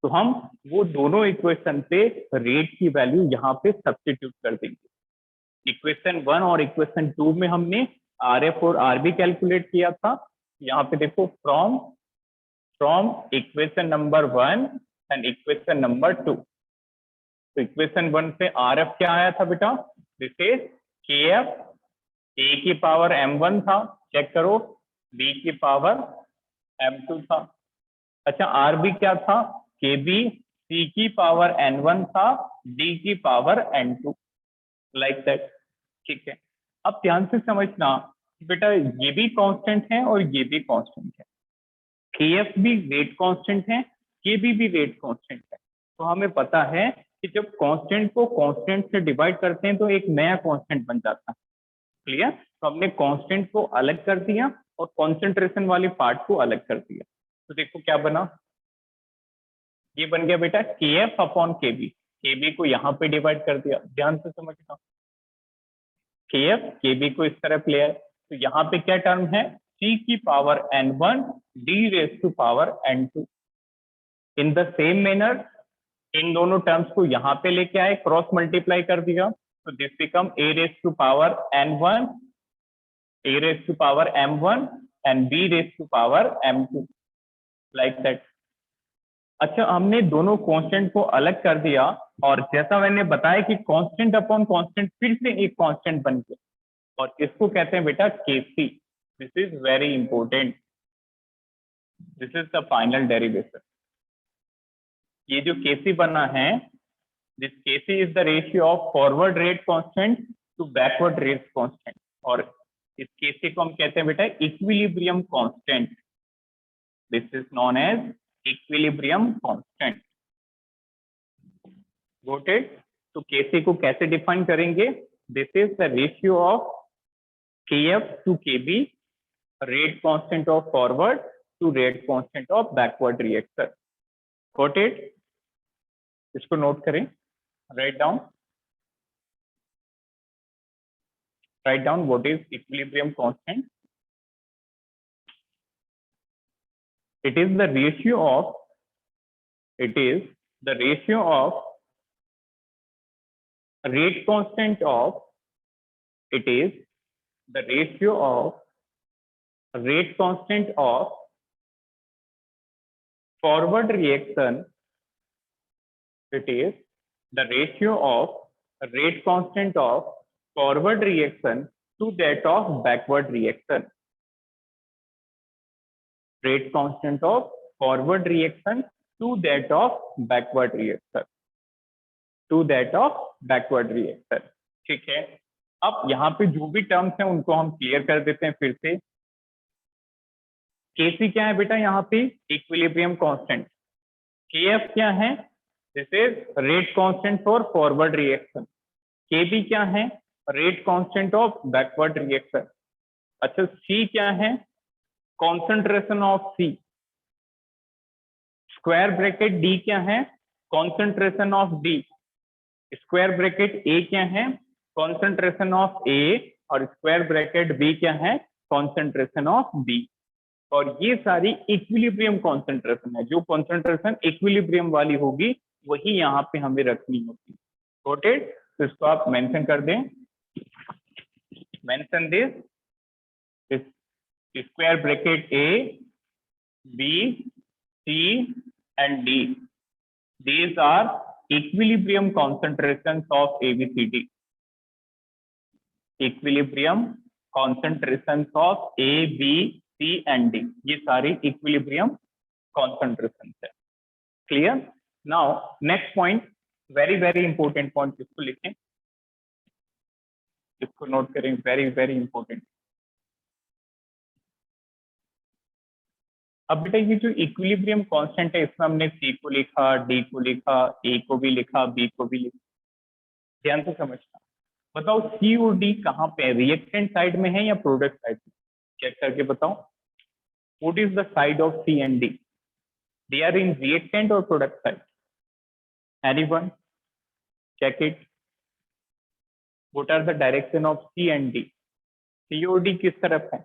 तो हम वो दोनों इक्वेशन पे रेट की वैल्यू यहाँ पे substitute कर देंगे। इक्वेशन 1 और इक्वेशन 2 में हमने आर एफ और आर बी कैलकुलेट किया था। यहाँ पे देखो, from equation number 1 and equation number 2। तो इक्वेशन 1 से आर एफ क्या आया था बेटा? दिस इज के एफ ए की पावर m1 था, चेक करो, बी की पावर m2 था। अच्छा, आर बी क्या था? के बी सी की पावर n1 था, डी की पावर n2, लाइक दैट। ठीक है, अब ध्यान से समझना बेटा, ये भी कांस्टेंट है और ये भी कांस्टेंट है। के एफ भी रेट कांस्टेंट है, के बी भी रेट कांस्टेंट है। तो हमें पता है कि जब कांस्टेंट को कांस्टेंट से डिवाइड करते हैं तो एक नया कांस्टेंट बन जाता है, क्लियर? तो हमने कांस्टेंट को अलग कर दिया और कॉन्सेंट्रेशन वाले पार्ट को अलग कर दिया। तो देखो क्या बना, ये बन गया बेटा के एफ अपॉन के बी। के बी को यहाँ पे डिवाइड कर दिया, ध्यान से समझना। के एफ के बी को इस तरफ ले आए, तो यहाँ पे क्या टर्म है? सी की power n1 D raise to power n2। In the same manner in दोनों टर्म्स को यहाँ पे लेके आए, क्रॉस मल्टीप्लाई कर दिया, तो this become A raise to power n1 a raised to power m1 and b raised to power m2 like that. अच्छा, हमने दोनों कांस्टेंट को अलग कर दिया और जैसा मैंने बताया कि कांस्टेंट अपॉन कांस्टेंट फिर से एक कांस्टेंट बन गया और इसको कहते हैं बेटा KC. This is very important. This is the final derivation. ये जो केसी बना है, this KC is the ratio of forward rate constant to backward rate constant और इस केसी को हम कहते हैं बेटा equilibrium constant. This is known as equilibrium constant. Got it? तो केसी को कैसे डिफाइन करेंगे? This is the ratio of kf to kb, rate constant of forward to rate constant of backward reactor. Got it? इसको note करें. Write down what is equilibrium constant. It is the ratio of rate constant of the ratio of rate constant of forward reaction. It is the ratio of rate constant of forward reaction to that of backward reaction. Rate constant of forward reaction to that of backward reaction. ठीक है. अब यहाँ पे जो भी terms हैं उनको हम क्लियर कर देते हैं फिर से. केसी क्या है बेटा? यहाँ पे इक्विलिब्रियम कांस्टेंट. केएफ क्या है? This is rate constant for forward reaction. KB क्या है? Rate constant of backward reaction. अच्छा, सी क्या है? Concentration of C. Square bracket D क्या है? Concentration of D. Square bracket A क्या है? कॉन्सेंट्रेशन ऑफ ए और स्क्वायर ब्रैकेट बी क्या है? Concentration of B. और ये सारी इक्विलिब्रियम कॉन्सेंट्रेशन है. जो कॉन्सेंट्रेशन इक्विलिब्रियम वाली होगी वही यहाँ पे हमें रखनी होगी. Got it? तो इसको आप मेंशन कर दें. Mention this square bracket A B C and D. These are equilibrium concentrations of ABCD. Equilibrium concentrations of A, B, C and D. ये सारी equilibrium concentrations है. Clear? Now next point, very important point. इसको लिखें, इसको note करें. very important. अब बेटा ये जो इक्विलिब्रियम कांस्टेंट है इसमें हमने सी को लिखा, डी को लिखा, ए को भी लिखा, बी को भी लिखा. ध्यान से समझना. बताओ सी और डी कहाँ पे है? रिएक्टेंट साइड में है या प्रोडक्ट साइड में? चेक करके बताओ. What is the side of C and D? They are in reactant और product side? Anyone? Check it. What are the direction of C and D? C और D किस तरफ है?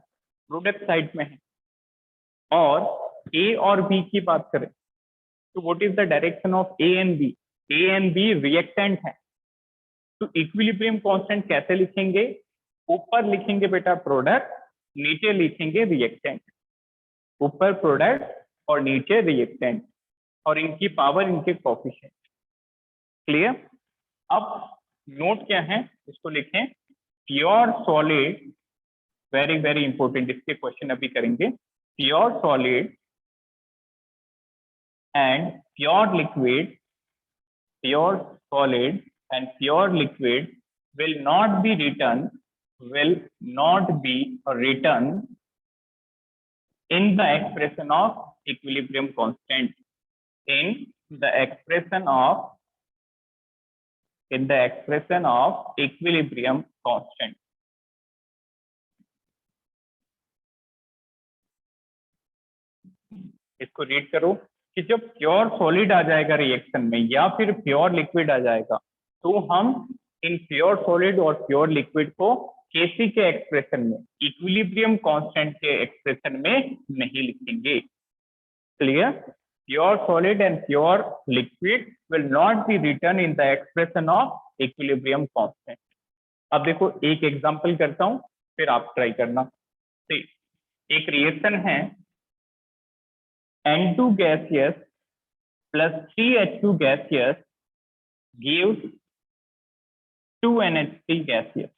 प्रोडक्ट साइड में है. और ए और बी की बात करें तो what is the direction of A and B? A and B reactant है. तो इक्विलिब्रियम कांस्टेंट कैसे लिखेंगे? ऊपर लिखेंगे बेटा प्रोडक्ट, नीचे लिखेंगे रिएक्टेंट. ऊपर प्रोडक्ट और नीचे रिएक्टेंट और इनकी पावर, इनके कोएफिशिएंट. क्लियर? अब नोट क्या है इसको लिखें. Pure solid, very important. इसके क्वेश्चन अभी करेंगे. Pure solid and pure liquid, pure solid and pure liquid will not be written in the expression of equilibrium constant. In the expression of equilibrium constant. इसको read करो कि जब pure solid आ जाएगा reaction में या फिर प्योर लिक्विड आ जाएगा तो हम इन प्योर सॉलिड और प्योर लिक्विड को केसी के एक्सप्रेशन में, इक्विलिब्रियम कांस्टेंट के एक्सप्रेशन में नहीं लिखेंगे. Clear? Pure solid and pure liquid will not be written in the expression of equilibrium constant. अब देखो एक एग्जांपल करता हूं. फिर आप ट्राई करना। तो एक रिएक्शन है N2 gaseous plus 3H2 gaseous gives 2NH3 gaseous,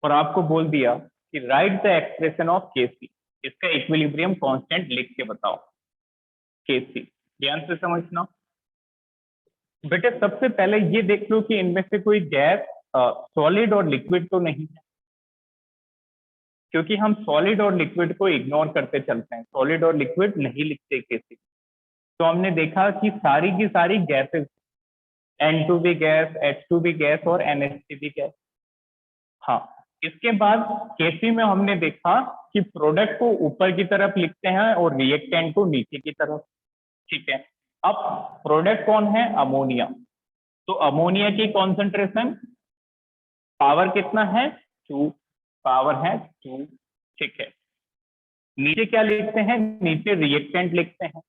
और आपको बोल दिया कि right the expression of Kc, इसका इक्विलिब्रियम कांस्टेंट लिख के बताओ Kc। ध्यान से समझना बेटे, सबसे पहले ये देख लो कि इनमें से कोई गैस सॉलिड और लिक्विड तो नहीं है, क्योंकि हम सॉलिड और लिक्विड को इग्नोर करते चलते हैं, सॉलिड और लिक्विड नहीं लिखते Kc। तो हमने देखा कि सारी की सारी गैसेस, N2 भी गैस, H2 भी गैस और NH3 भी गैस। हाँ, इसके बाद Kc में हमने देखा कि प्रोडक्ट को ऊपर की तरफ लिखते हैं और रिएक्टेंट को नीचे की तरफ। ठीक है, अब प्रोडक्ट कौन है? अमोनिया। तो अमोनिया की कॉन्सेंट्रेशन पावर कितना है? 2, पावर है 2। ठीक है, नीचे क्या लिखते हैं? नीचे रिएक्टेंट लिखते हैं।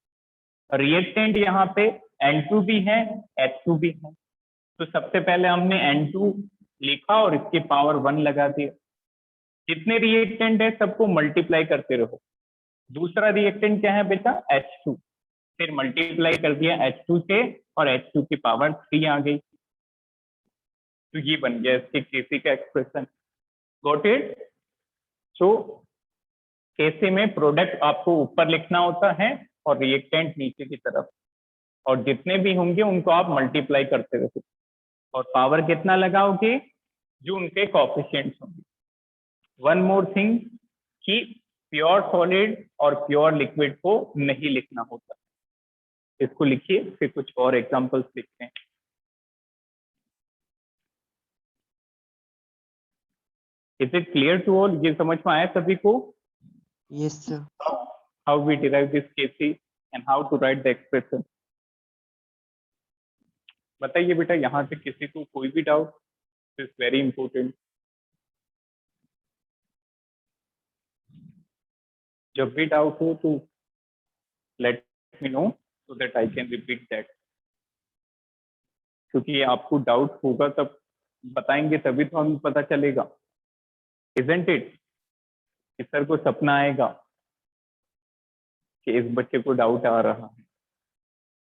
रिएक्टेंट यहाँ पे N2 भी है, H2 भी है। तो सबसे पहले हमने N2 लिखा और इसकी पावर 1 लगा दिया। जितने रिएक्टेंट है सबको मल्टीप्लाई करते रहो। दूसरा रिएक्टेंट क्या है बेटा? H2, फिर मल्टीप्लाई कर दिया H2 से और H2 की पावर 3 आ गई। तो ये बन गया इसके Kc का expression. Got it? So Kc में प्रोडक्ट आपको ऊपर लिखना होता है और रिएक्टेंट नीचे की तरफ, और जितने भी होंगे उनको आप मल्टीप्लाई करते रहो, और पावर कितना लगाओगे? जो उनके कोएफिशिएंट्स होंगे। वन मोर थिंग कि प्योर सॉलिड और प्योर लिक्विड को नहीं लिखना होता। इसको लिखिए, फिर कुछ और एग्जांपल्स देखते हैं। Is it clear to all? ये समझ में आया सभी को? Yes, sir. How we derive this Kc and how to write the expression? बताइए बेटा, यहाँ से किसी को कोई भी डाउट? Is very important. जब भी डाउट हो तो let me know so that I can repeat that, क्योंकि आपको डाउट होगा तब बताएंगे तभी तो हमें पता चलेगा। Isn't it? कि सर को सपना आएगा कि इस बच्चे को डाउट आ रहा है।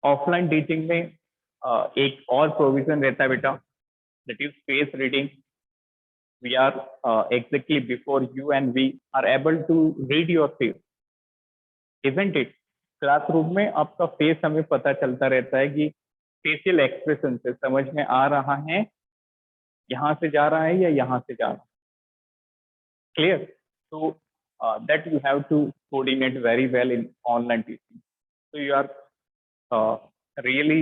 ऑफलाइन टीचिंग में एक और प्रोविजन रहता है बेटा, that is face reading. We are exactly before you and we are able to read your face, isn't it? Classroom में आपका फेस हमें पता चलता रहता है कि फेशियल एक्सप्रेशन से समझ में आ रहा है यहाँ से जा रहा है या यहाँ से जा रहा है। क्लियर? तो that you have to coordinate very well in online teaching. So you are really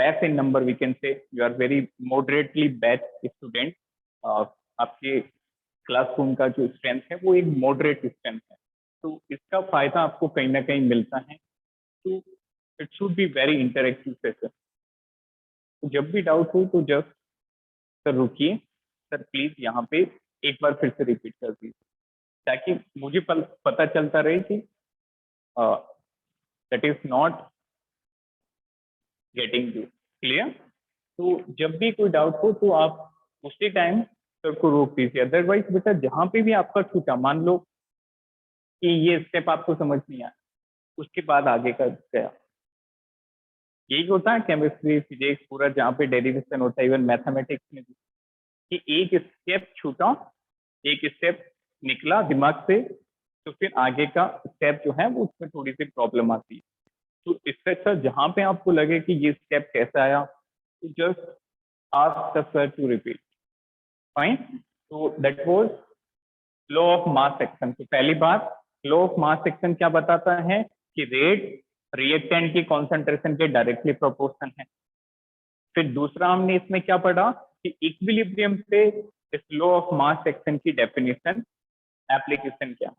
less in number, we can say you are very moderately batch student. आपके क्लासरूम का जो स्ट्रेंथ है वो एक मॉडरेट स्ट्रेंथ है, तो इसका फायदा आपको कहीं ना कहीं मिलता है। तो it should be very interactive session. तो जब भी डाउट हो तो जस्ट सर रुकिए, सर प्लीज यहाँ पे एक बार फिर से रिपीट कर दीजिए, ताकि मुझे पता चलता रहे कि that is not getting you. Clear? तो जब भी कोई डाउट हो तो आप उसी टाइम सर को रोक दीजिए। अदरवाइज बेटा जहाँ पे भी आपका छूटा, मान लो कि ये स्टेप आपको समझ नहीं आया, उसके बाद आगे का गया। यही होता है केमिस्ट्री, फिजिक्स, पूरा जहाँ पे डेरिवेशन होता है, इवन मैथमेटिक्स में भी, कि एक स्टेप छूटा, एक स्टेप निकला दिमाग से, तो फिर आगे का स्टेप जो है वो उसमें थोड़ी सी प्रॉब्लम आती है। तो इससे अच्छा जहाँ पे आपको लगे कि ये स्टेप कैसा आया, तो just ask the sir to repeat. Fine? तो that was law of mass action. तो पहली बात, लॉ ऑफ मास एक्शन क्या बताता है कि रेट रिएक्टेंट की कॉन्सेंट्रेशन के डायरेक्टली प्रोपोर्शनल है। फिर दूसरा हमने इसमें क्या पढ़ा कि इक्विलिब्रियम से इस लॉ ऑफ मास एक्शन की डेफिनेशन, एप्लीकेशन क्या है।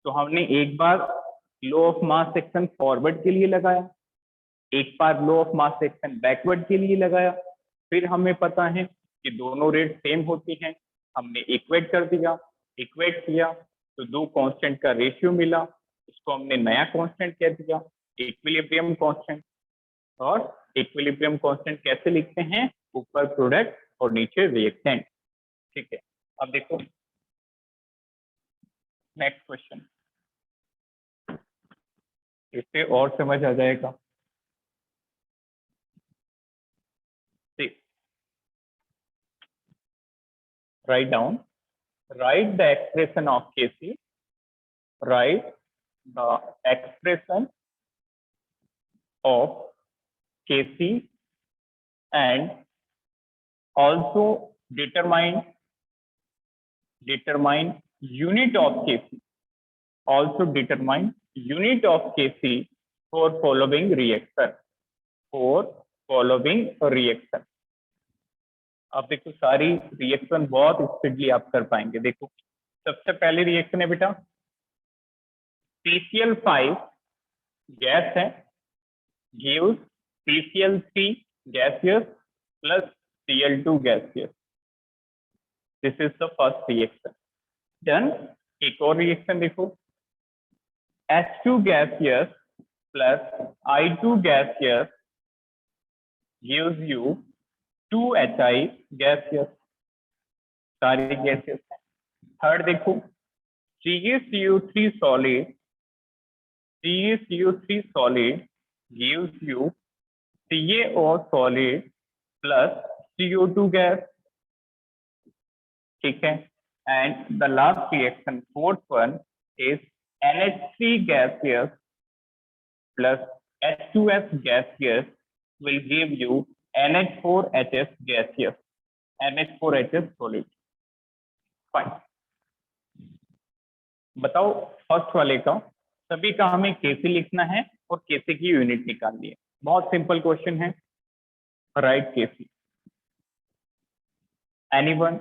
तो हमने एक बार law of mass action forward के लिए लगाया, एक बार law of mass action backward के लिए लगाया। फिर हमें पता है कि दोनों रेट सेम होती हैं, हमने इक्वेट कर दिया, इक्वेट किया तो दो कांस्टेंट का रेशियो मिला, उसको हमने नया कांस्टेंट कह दिया, इक्विलिब्रियम कांस्टेंट। और इक्विलिब्रियम कांस्टेंट कैसे लिखते हैं? ऊपर प्रोडक्ट और नीचे रिएक्टेंट। ठीक है, अब देखो नेक्स्ट क्वेश्चन, इससे और समझ आ जाएगा। Write down, write the expression of Kc, write the expression of Kc and also determine unit of Kc, also determine unit of Kc for following reaction, अब देखो सारी रिएक्शन बहुत स्पीडली आप कर पाएंगे। देखो सबसे पहले रिएक्शन है बेटा PCl5 गैस है, gives PCl3 gaseous plus Cl2 gaseous. This is the first reaction. Then एक और रिएक्शन देखो, H2 gaseous plus I2 gaseous gives you 2HI gaseous, सारी gaseous है। थर्ड देखो CaCO3 solid gives you CaO solid plus CO2 gas, ठीक है। And the last reaction fourth one is NH3 gaseous plus H2S gaseous will give you NH4HS gaseous, NH4HS solid। Fine, बताओ first वाले का, सभी का हमें Kc लिखना है और Kc की यूनिट निकालनी है। बहुत सिंपल क्वेश्चन है, राइट Kc। एनीवन,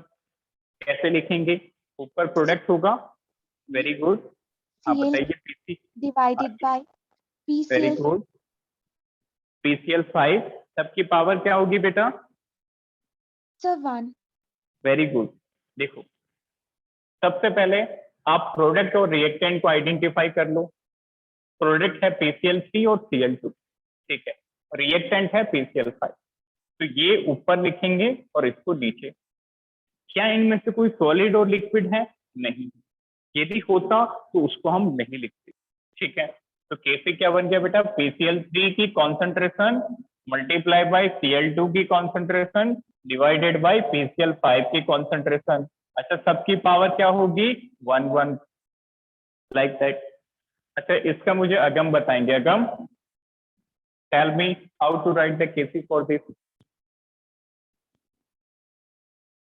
कैसे लिखेंगे? ऊपर प्रोडक्ट होगा, वेरी गुड। आप बताइए Pc divided by very PCl good. PCl5 सबकी पावर क्या होगी बेटा? sir 1 very good. देखो सबसे पहले आप प्रोडक्ट और रिएक्टेंट को आइडेंटिफाई कर लो। प्रोडक्ट है PCl3 और Cl2, ठीक है। रिएक्टेंट है PCl5, तो ये ऊपर लिखेंगे और इसको नीचे। क्या इनमें से कोई सॉलिड और लिक्विड है? नहीं, यदि होता तो उसको हम नहीं लिखते, ठीक है। तो Kc क्या बन गया बेटा? PCl3 की कॉन्सेंट्रेशन मल्टीप्लाई बाय Cl2 की कॉन्सेंट्रेशन डिवाइडेड बाय PCl5 की कॉन्सेंट्रेशन। अच्छा, सबकी पावर क्या होगी? 1 1, लाइक दैट। अच्छा, इसका मुझे अगम बताएंगे। Agam, tell me how to write the Kc for this.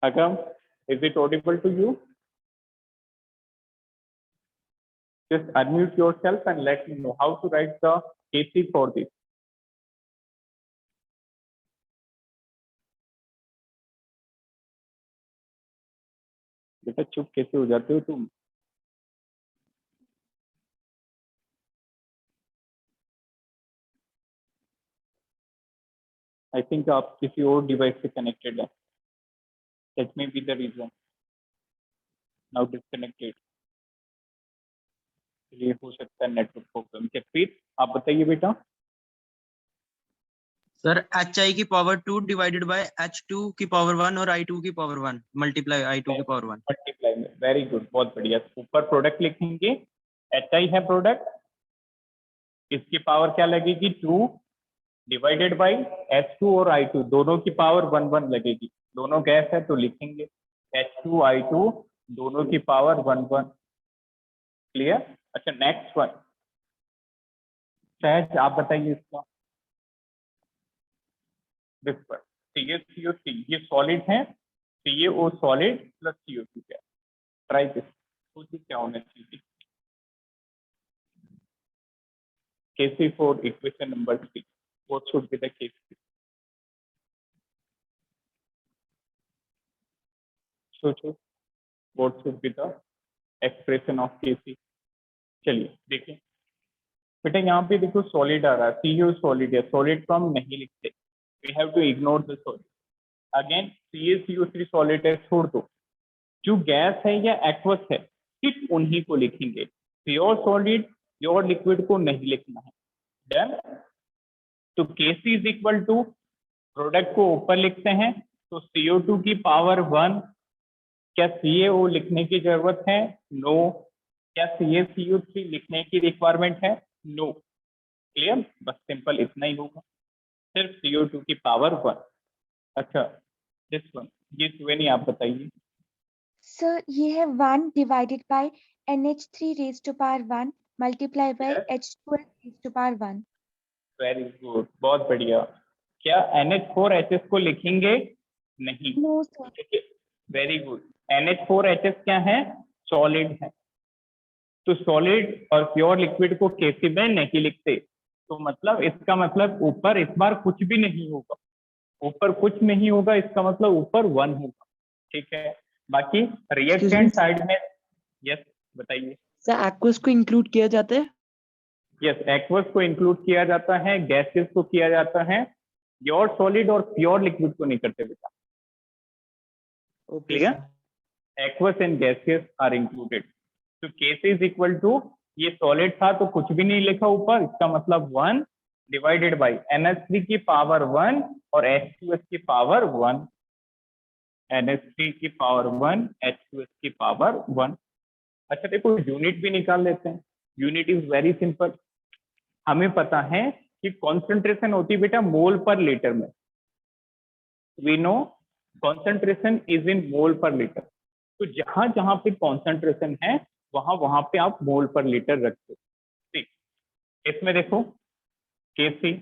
Agam, is it audible to you? Just unmute yourself and let me know how to write the Kc for this. बेटा चुप कैसे हो जाते हो तुम? I think आप किसी और डिवाइस से कनेक्टेड है। That may be the reason. Now disconnected. ये हो सकता है नेटवर्क प्रॉब्लम। जसप्रीत आप बताइए बेटा। सर HI की पावर 2 डिवाइडेड बाय H2 की पावर 1 और I2 की पावर 1 मल्टीप्लाई I2 की पावर 1। मल्टीप्लाई में, वेरी गुड, बहुत बढ़िया। ऊपर प्रोडक्ट लिखेंगे, HI है प्रोडक्ट, इसकी पावर क्या लगेगी? 2 डिवाइडेड बाय H2 और I2 दोनों की पावर 1 1 लगेगी। दोनों गैस है तो लिखेंगे H2 I2 दोनों की पावर 1 1। क्लियर? अच्छा, नेक्स्ट वन सहज आप बताइए इसका। दिस वन CaCO3 ये सॉलिड है, CaO solid plus CO2 gas. Try this, सोचिए क्या होना चाहिए। Kc for equation number 3, what should be the Kc? सोचो, what should be the expression of Kc? चलिए देखें बेटा, यहाँ पे देखो सॉलिड आ रहा है, CO सॉलिड है, सॉलिड को हम नहीं लिखते, we have to ignore the solid. Again CaCO3 solid है, छोड़ दो। जो गैस है या एक्वस है सिर्फ उन्हीं को लिखेंगे, प्योर सॉलिड प्योर लिक्विड को नहीं लिखना है। डन? तो Kc is equal to, product को ऊपर लिखते हैं तो CO2 की पावर 1। क्या CaO लिखने की जरूरत है? नो। क्या CaCO3 लिखने की रिक्वायरमेंट है? नो। क्लियर, बस सिंपल इतना ही होगा, सिर्फ CO2 की पावर 1। अच्छा, दिस वन, ये सुवेनी आप बताइए। सर ये है 1 divided by NH3 raise to power 1 multiply by Yes. H2S raise to power 1। Very good, बहुत बढ़िया। क्या NH4HS को लिखेंगे? नहीं। No sir. ठीक है, वेरी गुड। NH4HS क्या है? सॉलिड है। तो सॉलिड और प्योर लिक्विड को केसी में नहीं लिखते, तो मतलब इसका मतलब ऊपर इस बार कुछ भी नहीं होगा, ऊपर कुछ नहीं होगा, इसका मतलब ऊपर 1 होगा। ठीक है, बाकी रिएक्टेंट साइड में, यस बताइए। सर एक्वस को इंक्लूड किया जाता है? यस, एक्वस को इंक्लूड किया जाता है, गैसेस को किया जाता है, प्योर सॉलिड और प्योर लिक्विड को नहीं करते बेटा। Okay clear, aqueous and gases are included. तो केस इज इक्वल टू, ये सॉलिड था तो कुछ भी नहीं लिखा ऊपर, इसका मतलब 1 डिवाइडेड बाई NH3 की पावर 1 और H2S की पावर 1, NH3 की पावर 1 H2S की पावर 1। अच्छा देखो, यूनिट भी निकाल लेते हैं। यूनिट इज वेरी सिंपल, हमें पता है कि कॉन्सेंट्रेशन होती है बेटा मोल पर लीटर में। We know concentration is in mole per litre. तो जहां जहां पे कॉन्सेंट्रेशन है वहां वहां पे आप मोल पर लीटर रखते हो। ठीक, इसमें देखो KC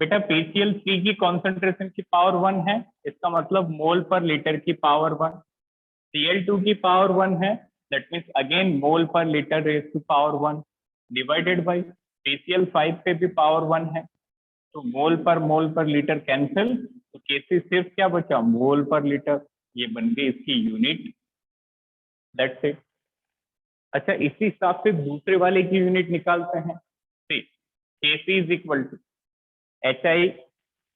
बेटा PCl3 की कॉन्सेंट्रेशन की पावर 1 है, इसका मतलब मोल पर लीटर की पावर 1। Cl2 की पावर 1 है, that means again mole per litre raise to power 1 divided by PCl5 पे भी पावर 1 है, तो मोल पर लीटर कैंसिल, तो केसी सिर्फ क्या बचा? मोल पर लीटर। ये बन गई इसकी यूनिट, दैट्स इट। अच्छा, इसी हिसाब से दूसरे वाले की यूनिट निकालते हैं। ठीक, केसी इज इक्वल टू HI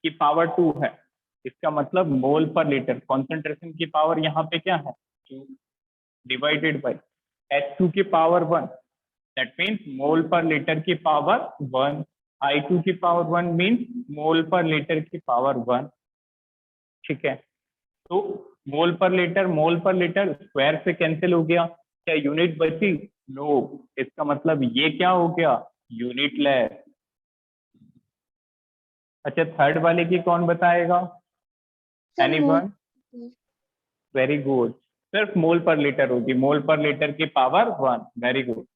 की पावर 2 है, इसका मतलब मोल पर लीटर, कॉन्सेंट्रेशन की पावर यहाँ पे क्या है? 2 डिवाइडेड बाई H2 की power 1, that means mole per litre की पावर 1। I2 की power 1 means mole per litre की पावर 1। ठीक है, तो मोल पर लीटर स्क्वायर से कैंसिल हो गया, क्या यूनिट बची? नो, इसका मतलब ये क्या हो गया? Unit less. अच्छा, थर्ड वाले की कौन बताएगा? Sir anyone? वेरी गुड, सिर्फ मोल पर लीटर होगी, मोल पर लीटर की power 1। Very good,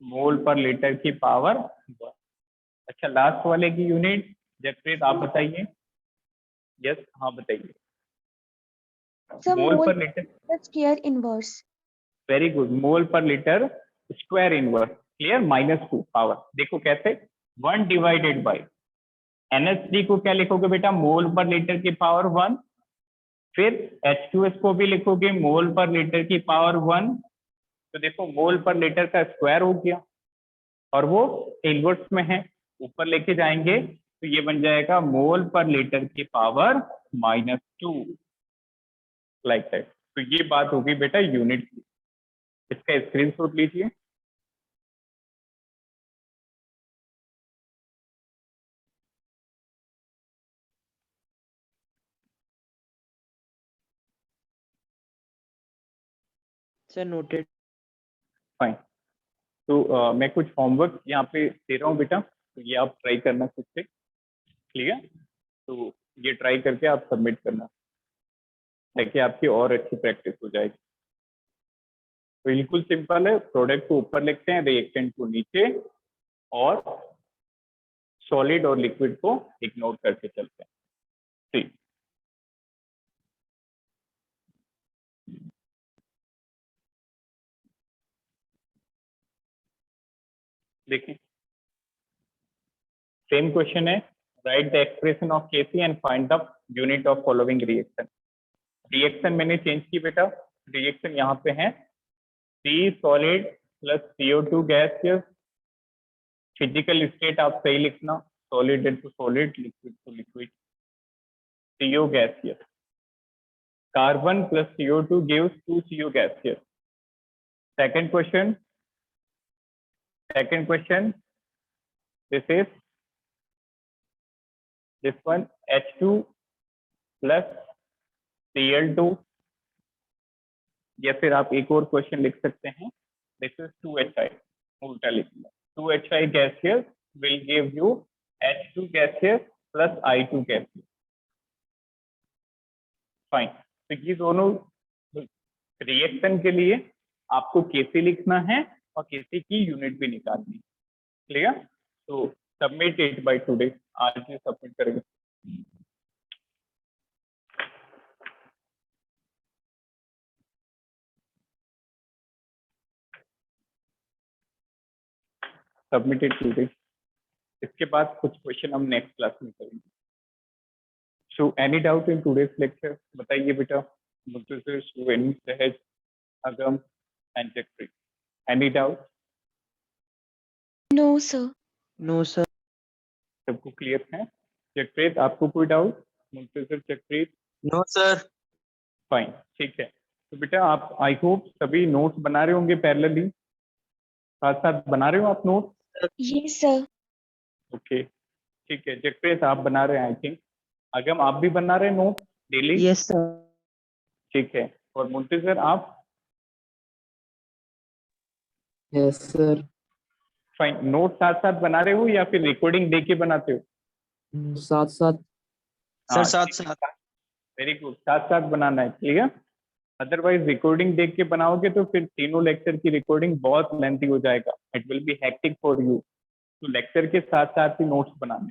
mole per litre की पावर 1। अच्छा, लास्ट वाले की यूनिट जसप्रीत आप बताइए। यस, हाँ बताइए। Sir mole mole per litre, square inverse. Very good, mole per litre square inverse. Clear, -2 power. देखो कैसे, 1 डिवाइडेड बाई NH3 को क्या लिखोगे बेटा? मोल पर लीटर की पावर 1, फिर H2S को भी लिखोगे मोल पर लीटर की पावर 1। तो देखो मोल पर लीटर का स्क्वायर हो गया और वो इनवर्स में है, ऊपर लेके जाएंगे तो ये बन जाएगा मोल पर लीटर की पावर -2, लाइक दैट। तो ये बात होगी बेटा यूनिट की, इसका स्क्रीनशॉट लीजिए। Sir noted. फाइन, तो मैं कुछ होमवर्क यहाँ पे दे रहा हूँ बेटा, तो ये आप ट्राई करना खुद से। क्लियर, तो ये ट्राई करके आप सबमिट करना ताकि आपकी और अच्छी प्रैक्टिस हो जाएगी। तो बिल्कुल सिंपल है, प्रोडक्ट को ऊपर लिखते हैं, रिएक्टेंट को नीचे, और सॉलिड और लिक्विड को इग्नोर करके चलते हैं। ठीक, देखिए सेम क्वेश्चन है, write the expression of Kc and find the unit of following reaction. Reaction मैंने चेंज की बेटा, रिएक्शन यहाँ पे है C solid plus CO2 gas. Physical state आप सही लिखना, solid into solid, liquid to liquid, CO gaseous. Carbon plus CO2 gives 2 CO gaseous. Second question, this is this one H2 plus Cl2, या फिर आप एक और क्वेश्चन लिख सकते हैं, this is 2HI. उल्टा लिखना 2HI gaseous will give you H2 gaseous plus I2 gaseous. Fine, तो ये दोनों रिएक्शन के लिए आपको केसी लिखना है और केसी की यूनिट भी निकालनी है. क्लियर? तो सबमिट इट बाय टुडे, आज ही सबमिट करेंगे. Submitted today. इसके बाद कुछ क्वेश्चन हम नेक्स्ट क्लास में करेंगे. So any doubt in today's lecture? बताइए बेटा. Muntazir, Shuveni, Sahaj, Agam and Jagpreet. Any doubt? No, sir. No sir. सबको क्लियर है? जगप्रीत, आपको कोई doubt? Muntazir, Jagpreet? No, sir. Fine, ठीक है. तो बेटा आप आई होप सभी नोट्स बना रहे होंगे पैरेलली, साथ साथ बना रहे हो आप नोट? Yes, sir. ओके, ठीक है. जगप्रीत आप बना रहे हैं आई थिंक. अगम आप भी बना रहे हैं नोट डेली? Yes sir. ठीक है. और मुंतजिर आप? Yes sir. फाइन. नोट साथ साथ बना रहे हो या फिर रिकॉर्डिंग दे के बनाते हो? साथ साथ. सर साथ साथ. वेरी गुड, साथ साथ बनाना है. क्लियर? अदरवाइज रिकॉर्डिंग देख के बनाओगे तो फिर तीनों लेक्चर की रिकॉर्डिंग बहुत लेंथी हो जाएगा. It will be hectic for you. तो लेक्चर के साथ साथ ही नोट्स बनाने.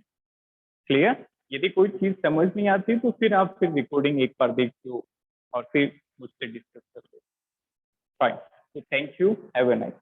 क्लियर? यदि कोई चीज समझ नहीं आती तो फिर आप फिर रिकॉर्डिंग एक बार देखते हो और फिर मुझसे डिस्कस करते हो. फाइन. तो thank you. Have a nice